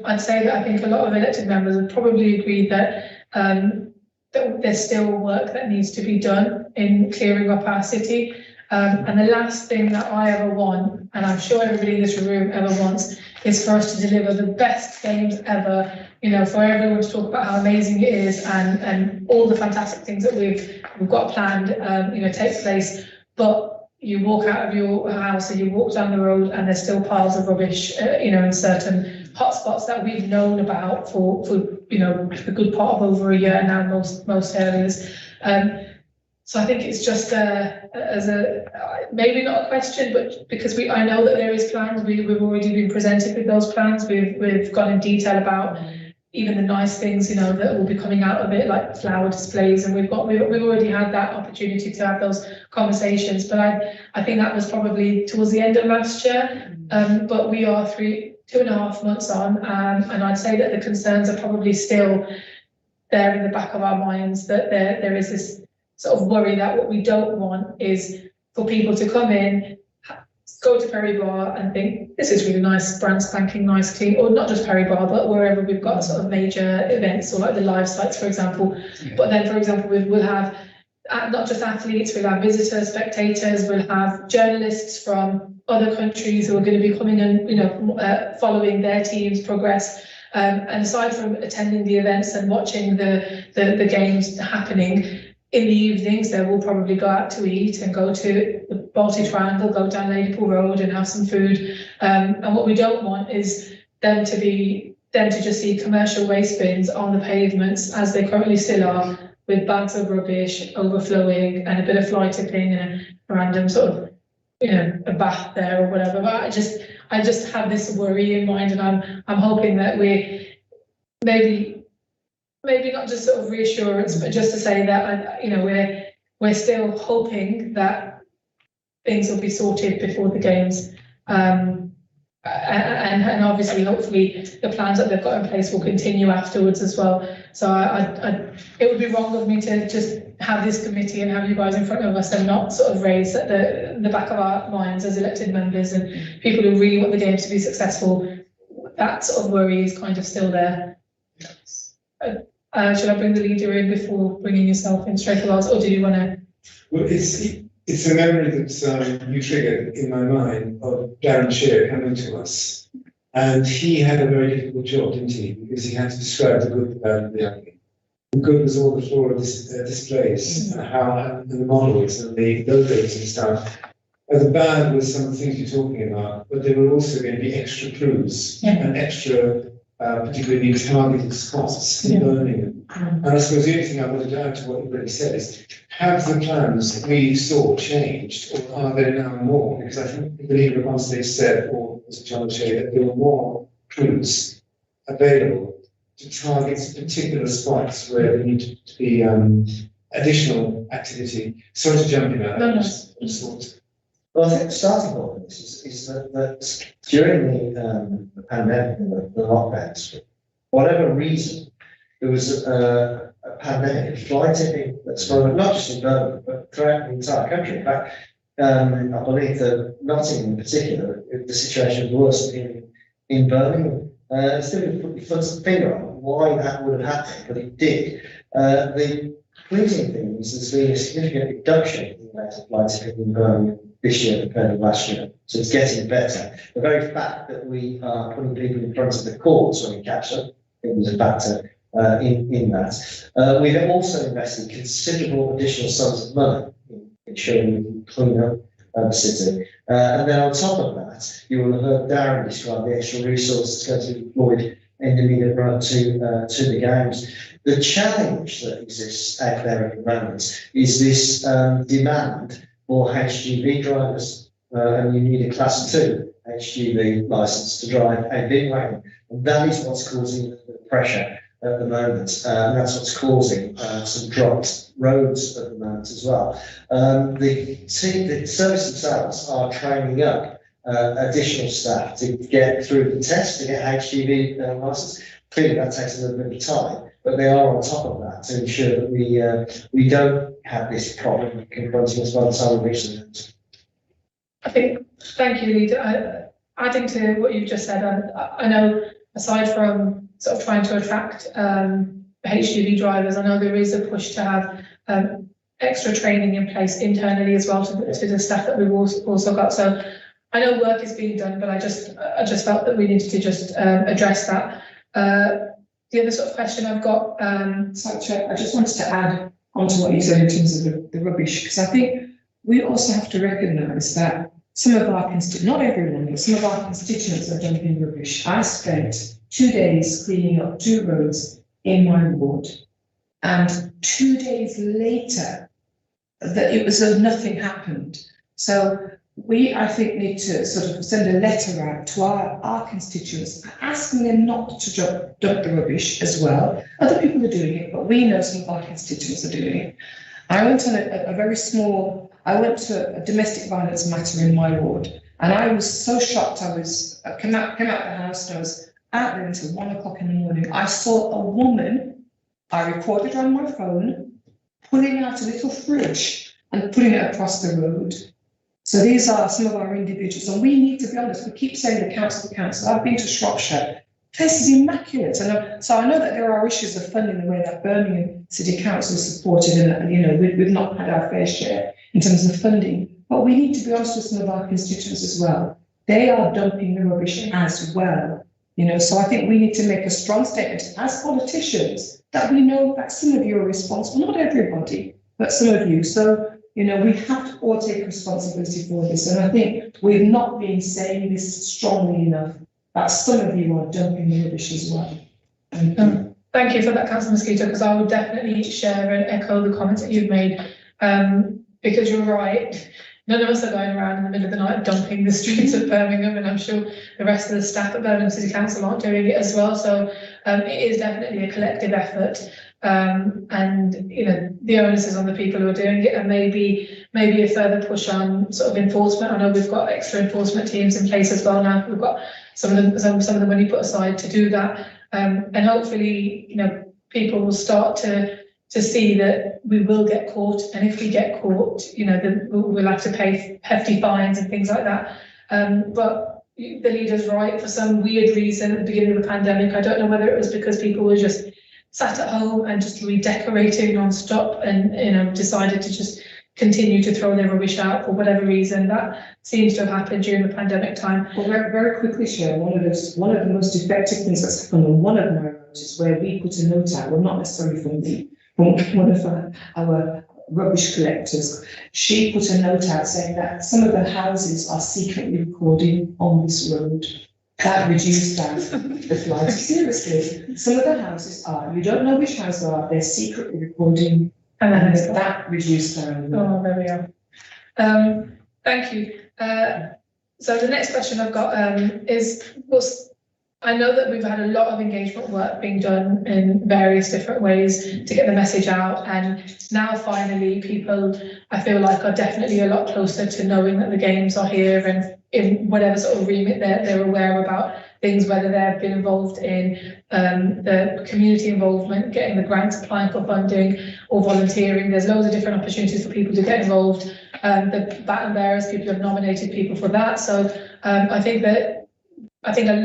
I'd say that I think a lot of elected members would probably agree that that there's still work that needs to be done in clearing up our city. And the last thing that I ever want, and I'm sure everybody in this room ever wants, is for us to deliver the best games ever, you know, for everyone to talk about how amazing it is and all the fantastic things that we've got planned, you know, take place. But you walk out of your house and you walk down the road and there's still piles of rubbish, you know, in certain hotspots that we've known about for you know, a good part of over a year now, most areas. So I think it's just as a maybe not a question, but because I know that there is plans. We've already been presented with those plans. We've gone in detail about even the nice things, you know, that will be coming out of it, like flower displays, and we've already had that opportunity to have those conversations. But I think that was probably towards the end of last year. But we are 2.5 months on, and I'd say that the concerns are probably still there in the back of our minds, that there is this sort of worry that what we don't want is for people to come in, go to Perry Bar and think, this is really nice, brand spanking nice, clean, or not just Perry Bar, but wherever we've got sort of major events, or like the live sites, for example. Yeah. But then, for example, we'll have not just athletes, we'll have visitors, spectators, we'll have journalists from other countries who are going to be coming and, you know, following their teams progress. And aside from attending the events and watching the games happening, in the evenings, they will probably go out to eat and go to the Baltic Triangle, go down Ladypool Road and have some food. And what we don't want is them to just see commercial waste bins on the pavements, as they currently still are, with bags of rubbish overflowing and a bit of fly tipping and a random sort of, you know, a bath there or whatever. But I just have this worry in mind, and I'm hoping that we maybe not just sort of reassurance, but just to say that, you know, we're still hoping that things will be sorted before the games. And obviously, hopefully, the plans that they've got in place will continue afterwards as well. So it would be wrong of me to just have this committee and have you guys in front of us and not sort of raise at the back of our minds as elected members and people who really want the games to be successful. That sort of worry is kind of still there. Should I bring the leader in before bringing yourself in straight away, or do you want to? Well, it's a memory that you triggered in my mind of Darren Sher coming to us, and he had a very difficult job, didn't he? Because he had to describe the good, the bad, and the ugly. The good was all the floor of displays, and the models and the logos and stuff. And the bad was some of the things you're talking about, but there were also going to be extra crews and extra. Particularly targeted spots in Birmingham. And I suppose the only thing I wanted to add to what you already said is, have the plans we saw changed, or are there now more? Because I think the leader of Onstage said, or Mr. John Shea, that there were more crews available to target particular spots where there needed to be additional activity. Sorry to jump in that. No. Well, I think the starting point of this is that during the pandemic and the lockdowns, for whatever reason, there was a pandemic, fly tipping that's going not just in Birmingham, but throughout the entire country. In fact, I believe that Nottingham in particular, the situation was worse in Birmingham. It's difficult to put a finger on why that would have happened, but it did. The pleasing thing is there's been a significant reduction in the amount of flights in Birmingham this year compared to last year. So it's getting better. The very fact that we are putting people in front of the courts when we catch them, it was a factor in that. We have also invested considerable additional sums of money in ensuring we can clean up the city. And then on top of that, you will have heard Darren describe the extra resources going to be deployed in the immediate run to the games. The challenge that exists out there at the moment is this demand for HGV drivers, and you need a Class 2 HGV licence to drive a big wagon, and that is what's causing the pressure at the moment, and that's what's causing some dropped roads at the moment as well. The service themselves are training up additional staff to get through the test to get HGV licence. Clearly, that takes a little bit of time, but they are on top of that to ensure that we don't have this problem confronting us by the time we reach the end. I think, thank you, Leader. Adding to what you've just said, I know aside from sort of trying to attract HGV drivers, I know there is a push to have extra training in place internally as well to the staff that we've also got. So I know work is being done, but I just felt that we needed to just address that. The other sort of question I've got, So, Chair, I just wanted to add on to what you said in terms of the rubbish, because I think we also have to recognise that some of our constituents, not everyone, but some of our constituents are dumping rubbish. I spent 2 days cleaning up 2 roads in my ward, and 2 days later, that it was as nothing happened. So we, I think, need to sort of send a letter out to our constituents, asking them not to dump the rubbish as well. Other people are doing it, but we know some of our constituents are doing it. I went on I went to a domestic violence matter in my ward, and I was so shocked. I came out the house, and I was out there until 1 o'clock in the morning. I saw a woman, I recorded on my phone, pulling out a little fridge and putting it across the road. So these are some of our individuals, and we need to be honest. We keep saying the council. I've been to Shropshire. The place is immaculate, and so I know that there are issues of funding the way that Birmingham City Council is supported, and we've not had our fair share in terms of funding. But we need to be honest with some of our constituents as well. They are dumping the rubbish as well. So I think we need to make a strong statement as politicians that we know that some of you are responsible, not everybody, but some of you. So we have to all take responsibility for this, and I think we've not been saying this strongly enough, that some of you are dumping the rubbish as well. Thank you for that, Councillor Mosquito, because I would definitely share and echo the comments that you've made, because you're right. None of us are going around in the middle of the night dumping the streets of Birmingham, and I'm sure the rest of the staff at Birmingham City Council aren't doing it as well. So it is definitely a collective effort. And the onus is on the people who are doing it, and maybe a further push on sort of enforcement. I know we've got extra enforcement teams in place as well now. We've got some of the money put aside to do that, and hopefully people will start to see that we will get caught, and if we get caught, then we'll have to pay hefty fines and things like that. But the leader's right. For some weird reason at the beginning of the pandemic, I don't know whether it was because people were just sat at home and just redecorating non-stop, and decided to just continue to throw their rubbish out for whatever reason. That seems to have happened during the pandemic time. Well, very quickly, Chair, one of the most effective things that's happened on one of my roads is where we put a note out, well, not necessarily from one of our rubbish collectors. She put a note out saying that some of the houses are secretly recording on this road. That reduced down the flight. Seriously, some of the houses are. You don't know which houses are. They're secretly recording, and that reduced down. Oh, there we are. Thank you. So the next question I've got was, I know that we've had a lot of engagement work being done in various different ways to get the message out, and now finally people, I feel like, are definitely a lot closer to knowing that the games are here, and in whatever sort of remit they're aware about things, whether they've been involved in the community involvement, getting the grants, applying for funding, or volunteering. There's loads of different opportunities for people to get involved. the baton bearers, people have nominated people for that. So I think a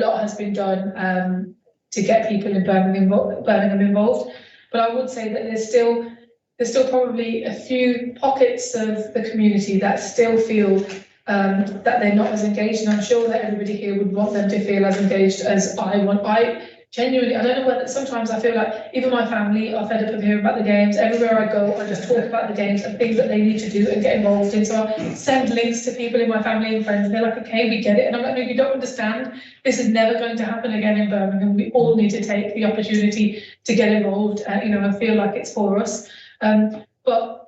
lot has been done to get people in Birmingham involved. But I would say that there's still probably a few pockets of the community that still feel that they're not as engaged, and I'm sure that everybody here would want them to feel as engaged as I want. I genuinely, I don't know whether sometimes I feel like even my family are fed up of hearing about the games. Everywhere I go, I just talk about the games and things that they need to do and get involved in. So I send links to people in my family and friends, and they're like, okay, we get it. And I'm like, no, you don't understand. This is never going to happen again in Birmingham. We all need to take the opportunity to get involved, and feel like it's for us. But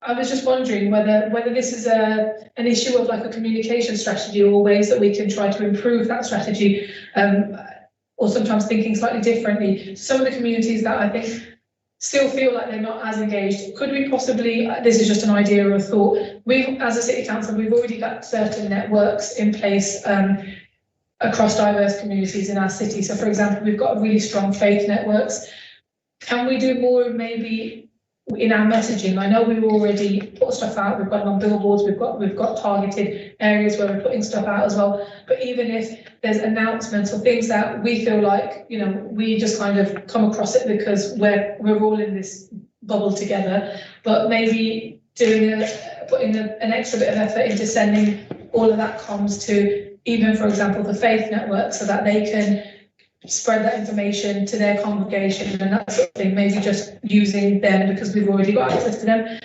I was just wondering whether this is an issue of like a communication strategy or ways that we can try to improve that strategy, or sometimes thinking slightly differently. Some of the communities that I think still feel like they're not as engaged, could we possibly, this is just an idea or a thought, we as a city council, we've already got certain networks in place across diverse communities in our city. So for example, we've got really strong faith networks. Can we do more maybe in our messaging? I know we've already put stuff out, we've got them on billboards, we've got targeted areas where we're putting stuff out as well. But even if there's announcements or things that we feel like, we just kind of come across it because we're all in this bubble together, but maybe putting an extra bit of effort into sending all of that comms to even, for example, the faith network, so that they can spread that information to their congregation and that sort of thing, maybe just using them because we've already got access to them.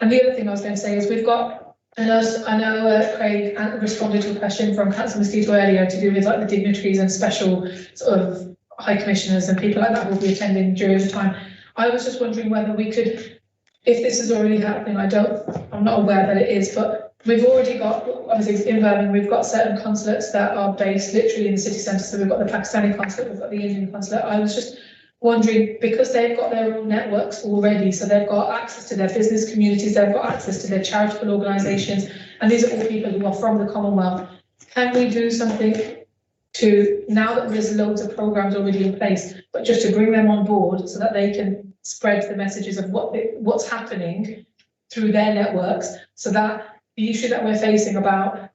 And the other thing I was going to say is we've got, I know Craig responded to a question from Councillor Mosquito earlier to do with like the dignitaries and special sort of high commissioners and people like that will be attending during the time. I was just wondering whether we could, if this is already happening, I'm not aware that it is, but we've already got, obviously in Birmingham, we've got certain consulates that are based literally in the city centre. So we've got the Pakistani consulate, we've got the Indian consulate. I was just wondering, because they've got their own networks already, so they've got access to their business communities, they've got access to their charitable organisations, and these are all people who are from the Commonwealth. Can we do something to, now that there's loads of programmes already in place, but just to bring them on board so that they can spread the messages of what's happening through their networks, so that the issue that we're facing about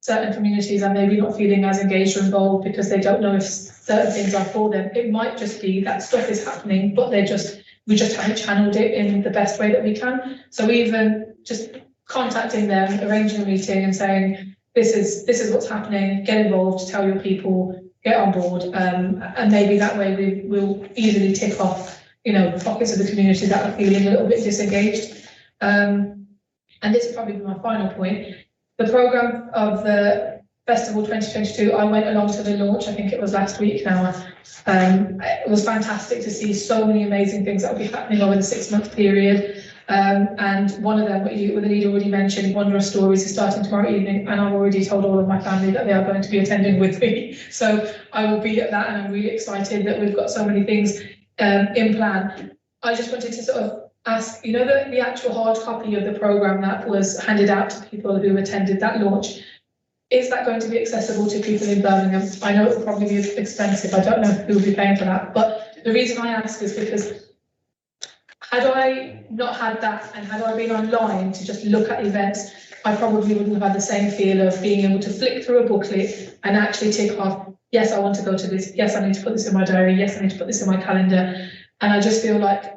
certain communities are maybe not feeling as engaged or involved because they don't know if certain things are for them. It might just be that stuff is happening, but we just haven't channeled it in the best way that we can. So even just contacting them, arranging a meeting and saying, this is what's happening, get involved, tell your people, get on board. And maybe that way we will easily tick off, pockets of the community that are feeling a little bit disengaged. And this will probably be my final point. The programme of the Festival 2022, I went along to the launch, I think it was last week now. It was fantastic to see so many amazing things that will be happening over the 6-month period. And one of them, what Anita already mentioned, Wondrous Stories, is starting tomorrow evening, and I've already told all of my family that they are going to be attending with me. So I will be at that, and I'm really excited that we've got so many things in plan. I just wanted to sort of ask, the actual hard copy of the programme that was handed out to people who attended that launch, is that going to be accessible to people in Birmingham? I know it will probably be expensive, I don't know who will be paying for that, but the reason I ask is because had I not had that and had I been online to just look at events, I probably wouldn't have had the same feel of being able to flick through a booklet and actually tick off, yes, I want to go to this, yes, I need to put this in my diary, yes, I need to put this in my calendar. And I just feel like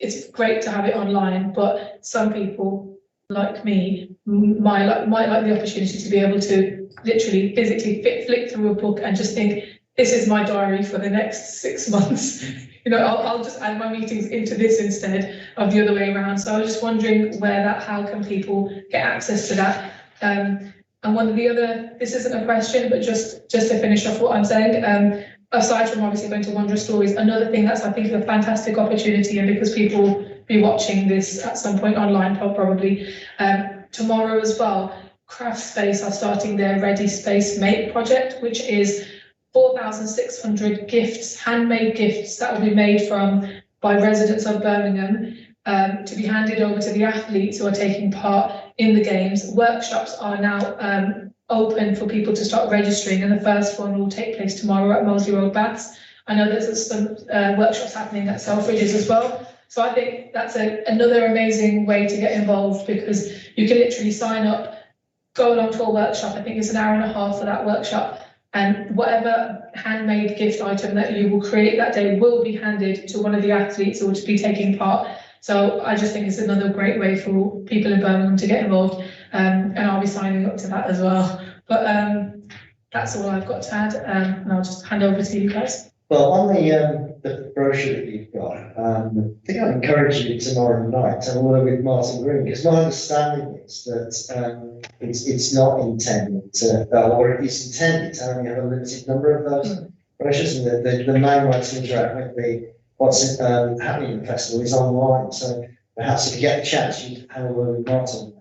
it's great to have it online, but some people, like me, might like the opportunity to be able to literally physically flick through a book and just think, this is my diary for the next 6 months. I'll just add my meetings into this instead of the other way around. So I was just wondering how can people get access to that? And one of the other, this isn't a question, but just to finish off what I'm saying, aside from obviously going to Wondrous Stories, another thing that's, I think, a fantastic opportunity, and because people will be watching this at some point online probably, tomorrow as well, Craft Space are starting their Ready Space Make project, which is 4,600 gifts, handmade gifts that will be made by residents of Birmingham to be handed over to the athletes who are taking part in the games. Workshops are now open for people to start registering, and the first one will take place tomorrow at Moseley Road, Baths. I know there's some workshops happening at Selfridges as well. So I think that's another amazing way to get involved, because you can literally sign up, go along to a workshop. I think it's an hour and a half for that workshop. And whatever handmade gift item that you will create that day will be handed to one of the athletes who will be taking part. So I just think it's another great way for people in Birmingham to get involved. And I'll be signing up to that as well. But that's all I've got to add. And I'll just hand over to you guys. Well, on the brochure that you've got, I think I'd encourage you tomorrow night to have a word with Martin Green, because my understanding is that it's not intended to, or it is intended to only have a limited number of those brochures, and the main way to interact with what's happening in the festival is online. So perhaps if you get the chance, you have a word with Martin.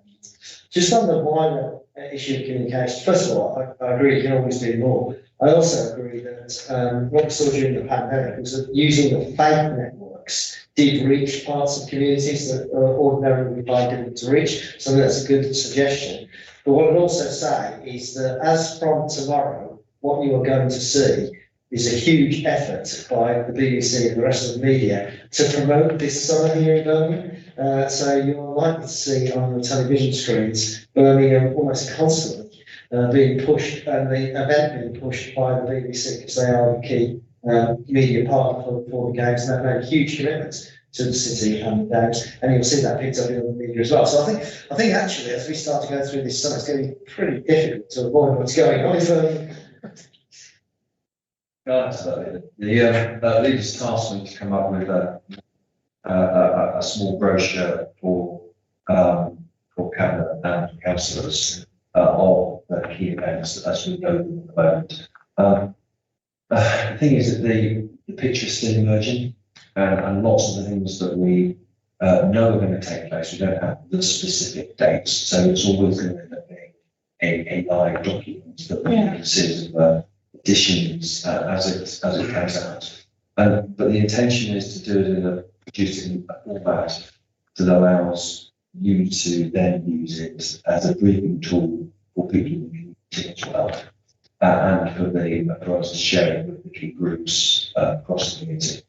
Just on the wider issue of communication, first of all, I agree you can always do more. I also agree that what we saw during the pandemic was that using the fake networks did reach parts of communities that ordinarily would be difficult to reach. So that's a good suggestion. But what I'd also say is that as from tomorrow, what you are going to see is a huge effort by the BBC and the rest of the media to promote this summer here in Birmingham. So you're likely to see on your television screens Birmingham almost constantly being pushed, and the event being pushed by the BBC, because they are the key media partner for the games, and they've made huge commitments to the city and the games, and you'll see that picked up in the media as well. So I think actually, as we start to go through this summer, it's going to be pretty difficult to avoid what's going on. The leaders tasked me to come up with a small brochure for cabinet and councillors of the key events as we go at the moment. The thing is that the picture is still emerging, and lots of the things that we know are going to take place, we don't have the specific dates, so it's always going to end up being a live document that we consider additions as it comes out. But the intention is to do it in a format that allows you to then use it as a briefing tool for people in the community as well, and for us to share it with the key groups across the community.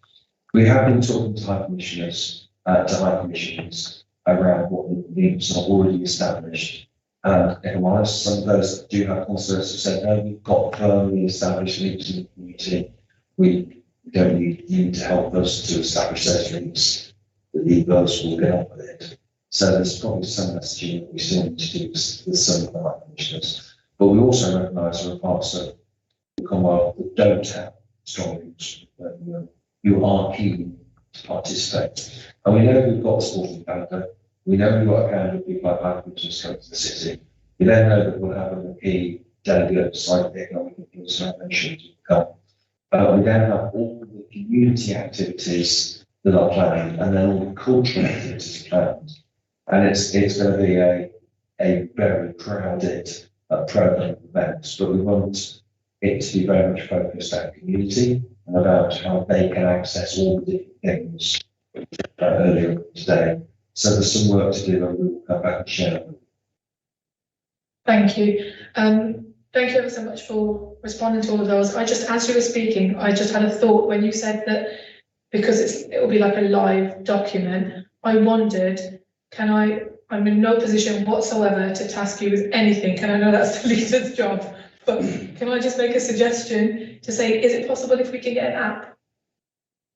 We have been talking to high commissioners, to high commissions around what the needs are already established. And if I'm honest, some of those that do have concerns have said, no, we've got firmly established links in the community. We don't need you to help us to establish those links. The leaders will get on with it. So there's probably some messaging that we still need to do with some of the high commissioners. But we also recognise there are parts of the Commonwealth that don't have strong links, who are keen to participate. And we know we've got the sporting calendar. We know we've got a calendar of people like high commissioners coming to the city. We then know that we'll have a key delegate like the economic influence I mentioned to come. We then have all the community activities that are planned, and then all the cultural activities planned. And it's going to be a very crowded program of events, but we want it to be very much focused on community and about how they can access all the different things earlier today. So there's some work to do, and we'll come back and share. Thank you. Thank you ever so much for responding to all of those. As you were speaking, I just had a thought when you said that because it will be like a live document. I wondered, I'm in no position whatsoever to task you with anything, and I know that's the leader's job, but can I just make a suggestion to say, is it possible if we can get an app?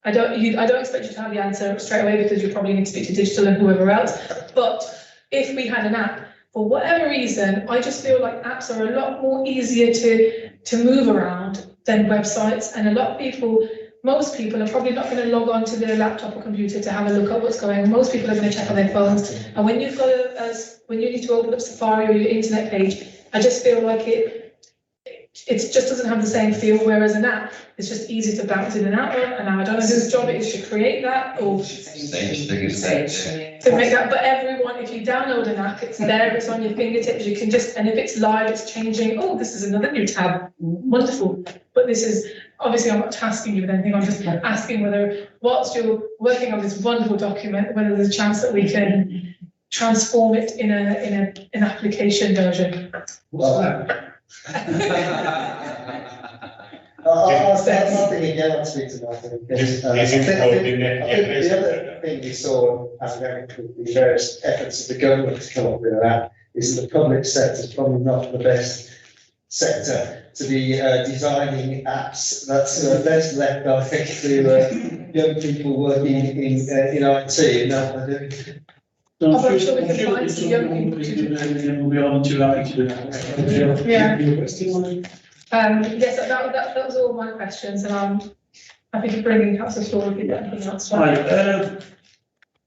I don't expect you to have the answer straight away, because you probably need to speak to digital and whoever else, but if we had an app, for whatever reason, I just feel like apps are a lot more easier to move around than websites, and most people are probably not going to log on to their laptop or computer to have a look at what's going on. Most people are going to check on their phones. And when you need to open up Safari or your internet page, I just feel like it just doesn't have the same feel. Whereas an app, it's just easy to bounce in and out of. And I don't know whose job it is to create that or to make that. But everyone, if you download an app, it's there, it's on your fingertips. You can and if it's live, it's changing. Oh, this is another new tab. Wonderful. But this is. Obviously, I'm not tasking you with anything. I'm just asking whether, whilst you're working on this wonderful document, whether there's a chance that we can transform it in an application version. What's that? I think again, I'll speak to Martin, because I think the other thing we saw with the various efforts of the government to come up with that is that the public sector is probably not the best sector to be designing apps. That's best left, I think, to young people working in IT and that they're doing. So I'm I'm sure we can sure find it's some a young young people people to- today, and then we'll be on to happy to do that. Yeah. Yeah. Yes, that was all my questions, and I'm happy to bring in Councillor Shaw if you've got anything else. Right,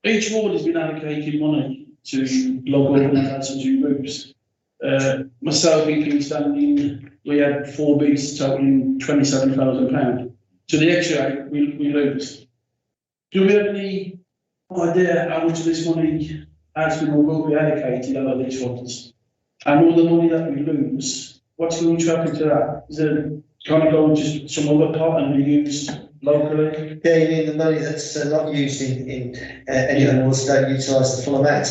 each ward has been allocated money to local organisations and groups. Myself in Kingstanding, we had 4 bids totaling £27,000. So the extra we lose. Do we have any idea how much of this money has been or will be allocated out of these funds? And all the money that we lose, what's going to happen to that? Is it kind of going to some other pot and be used locally? Yeah, you mean the money that's not used in any of the wards don't utilise the full amount.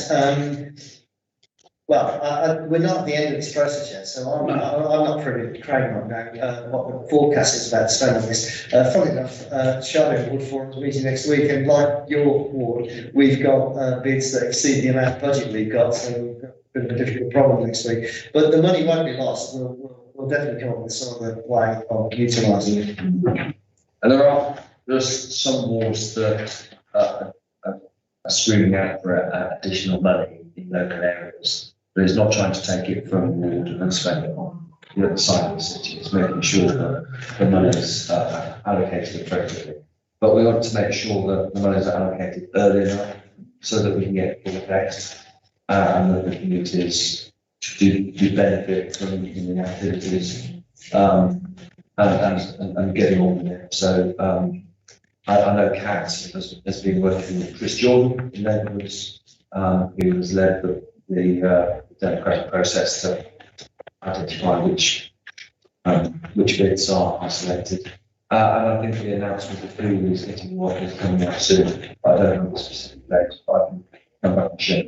We're not at the end of this process yet, so I'm not privy to Craig right now what the forecast is about to spend on this. Funny enough, Charlotte Ward Forum's meeting next week, and like your ward, we've got bids that exceed the amount of budget we've got, so we've got a bit of a difficult problem next week. But the money won't be lost. We'll definitely come up with some other way of utilising it. And there's some wards that are screaming out for additional money in local areas. But it's not trying to take it from the ward and spend it on the other side of the city. It's making sure that the money is allocated appropriately. But we want to make sure that the money is allocated early enough so that we can get full effect and that the communities do benefit from the activities and getting on with it. So I know Kat has been working with Chris Jordan in neighbourhoods, who has led the democratic process to identify which bids are selected. And I think the announcement of who is getting what is coming up soon. I don't know the specific date, but I can come back and share.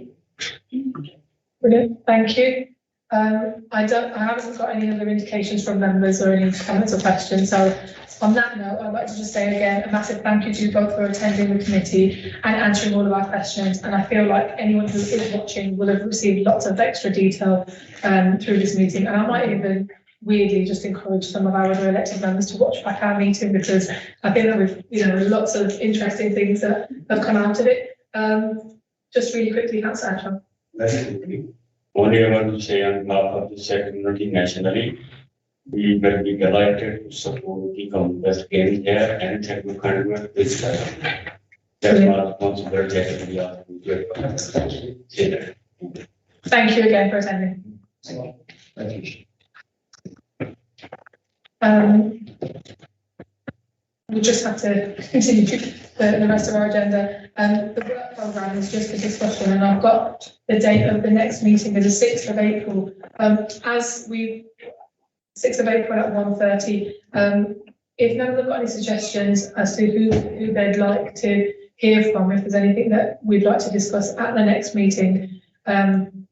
Brilliant, thank you. I haven't got any other indications from members or any comments or questions. So on that note, I'd like to just say again a massive thank you to you both for attending the committee and answering all of our questions. And I feel like anyone who is watching will have received lots of extra detail through this meeting. And I might even weirdly just encourage some of our other elected members to watch back our meeting, because I think that we've lots of interesting things that have come out of it. Just really quickly, Councillor Ashton. Only I want to say on behalf of the community nationally, we will be delighted to support the Commonwealth Games here and thank you kind of this time. That's my responsibility that we are to do. Thank you again for attending. Thank you. We'll just have to continue the rest of our agenda. The work programme is just a discussion, and I've got the date of the next meeting is the 6th of April. 6th of April at 1:30. If none of them got any suggestions as to who they'd like to hear from, if there's anything that we'd like to discuss at the next meeting,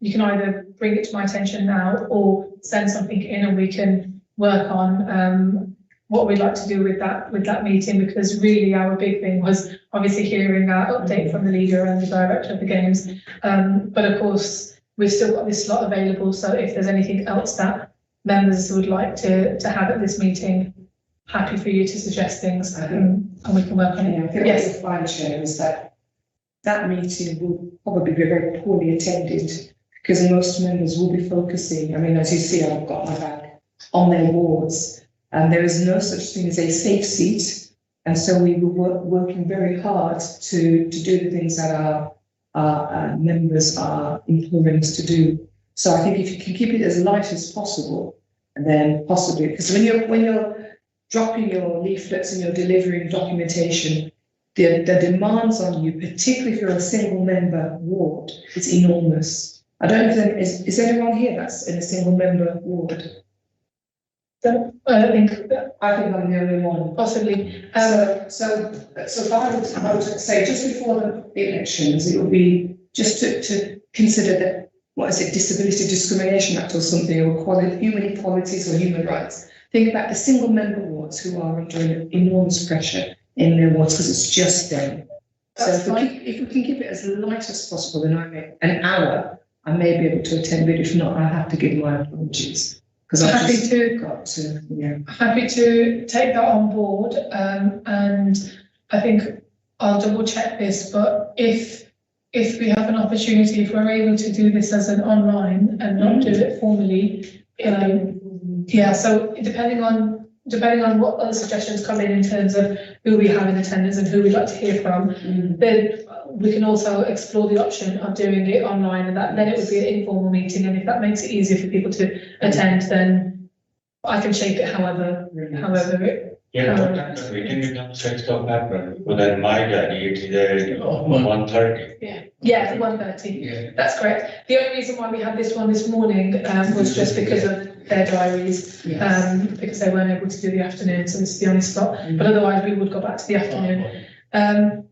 you can either bring it to my attention now or send something in and we can work on what we'd like to do with that meeting, because really our big thing was obviously hearing our update from the leader and the director of the games. But of course, we've still got this slot available. So if there's anything else that members would like to have at this meeting, happy for you to suggest things and we can work on it. Yeah, I think Yes. what you'll find, Chair, is that meeting will probably be very poorly attended because most members will be focusing. I mean, as you see, I've got my back on their boards, and there is no such thing as a safe seat. And so we were working very hard to do the things that our members are imploring us to do. So I think if you can keep it as light as possible, and then possibly, because when you're dropping your leaflets and you're delivering documentation, the demands on you, particularly if you're a single member ward, is enormous. I don't know if is anyone here that's in a single member ward? I think I'm the only one. possibly. So if I would say just before the elections, it would be just to consider that, what is it, Disability Discrimination Act or something, or human equalities or human rights. think about the single member wards who are under enormous pressure in their wards because it's just them. So That's fine. if we can keep it as light as possible, then an hour, I may be able to attend, but if not, I'll have to give my apologies. Because I've Happy just to- got to, yeah. Happy to take that on board, and I think I'll double check this, but if we have an opportunity, if we're able to do this as an online and not do it formally, yeah, so depending on what other suggestions come in terms of who we have in attendance and who we'd like to hear from, then we can also explore the option of doing it online, and then it would be an informal meeting, and if that makes it easier for people to attend, then I can shape it however it. Yeah, what time the meeting is on 6th of April, but then my diary, it is 1:30. Yeah, 1:30. Yeah. That's correct. The only reason why we had this one this morning was just because of their diaries, because they weren't able to do the afternoon, so this is the only slot. But otherwise, we would go back to the afternoon.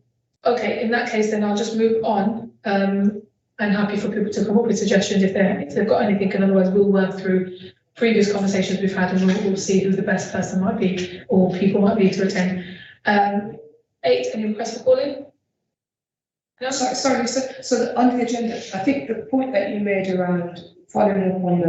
Okay, in that case, then I'll just move on. I'm happy for people to come up with suggestions if they've got anything, and otherwise we'll work through previous conversations we've had, and we'll see who the best person might be or people might be to attend. 8, any requests for calling? No, Sorry, so on the agenda, I think the point that you made around following up on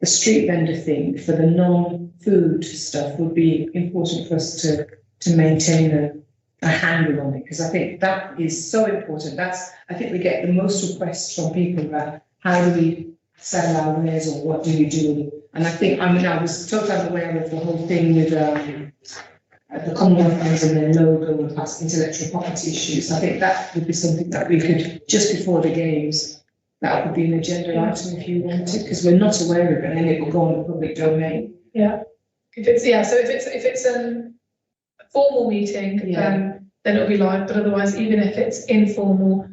the street vendor thing for the non-food stuff would be important for us to maintain a handle on it, because I think that is so important. I think we get the most requests from people about how do we sell our wares or what do we do? And I think, I was totally aware of the whole thing with the Commonwealth and their logo and past intellectual property issues. I think that would be something that we could, just before the games, that would be an agenda item if you wanted, because we're not aware of it, and then it will go on the public domain. Yeah, if it's a formal meeting, then it'll be live, but otherwise, even if it's informal,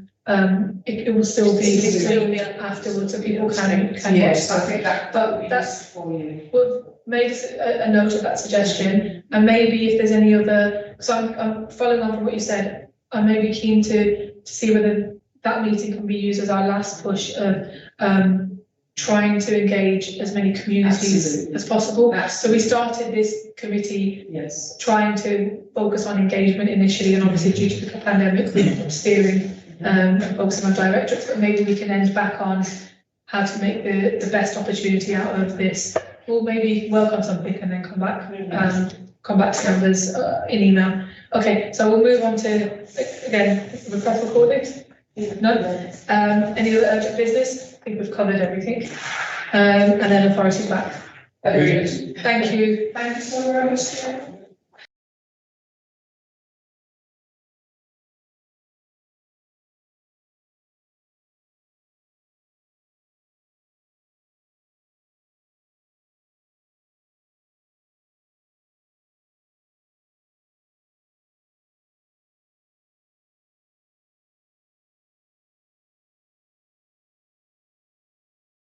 it will still be afterwards, so people can watch Yes, I that. think But that's for you. We've made a note of that suggestion, and maybe if there's any other, so I'm following on from what you said, I may be keen to see whether that meeting can be used as our last push of trying to engage as many communities Absolutely. as possible. Absolutely. So we started this committee Yes. trying to focus on engagement initially, and obviously due to the pandemic, we're steering focusing on directorates, but maybe we can end back on how to make the best opportunity out of this. We'll maybe work on something and then come back to members in email. Okay, so we'll move on to, again, request recordings. No? Any other urgent business? I think we've covered everything. And then authorities back. Thank you. Thank you so very much.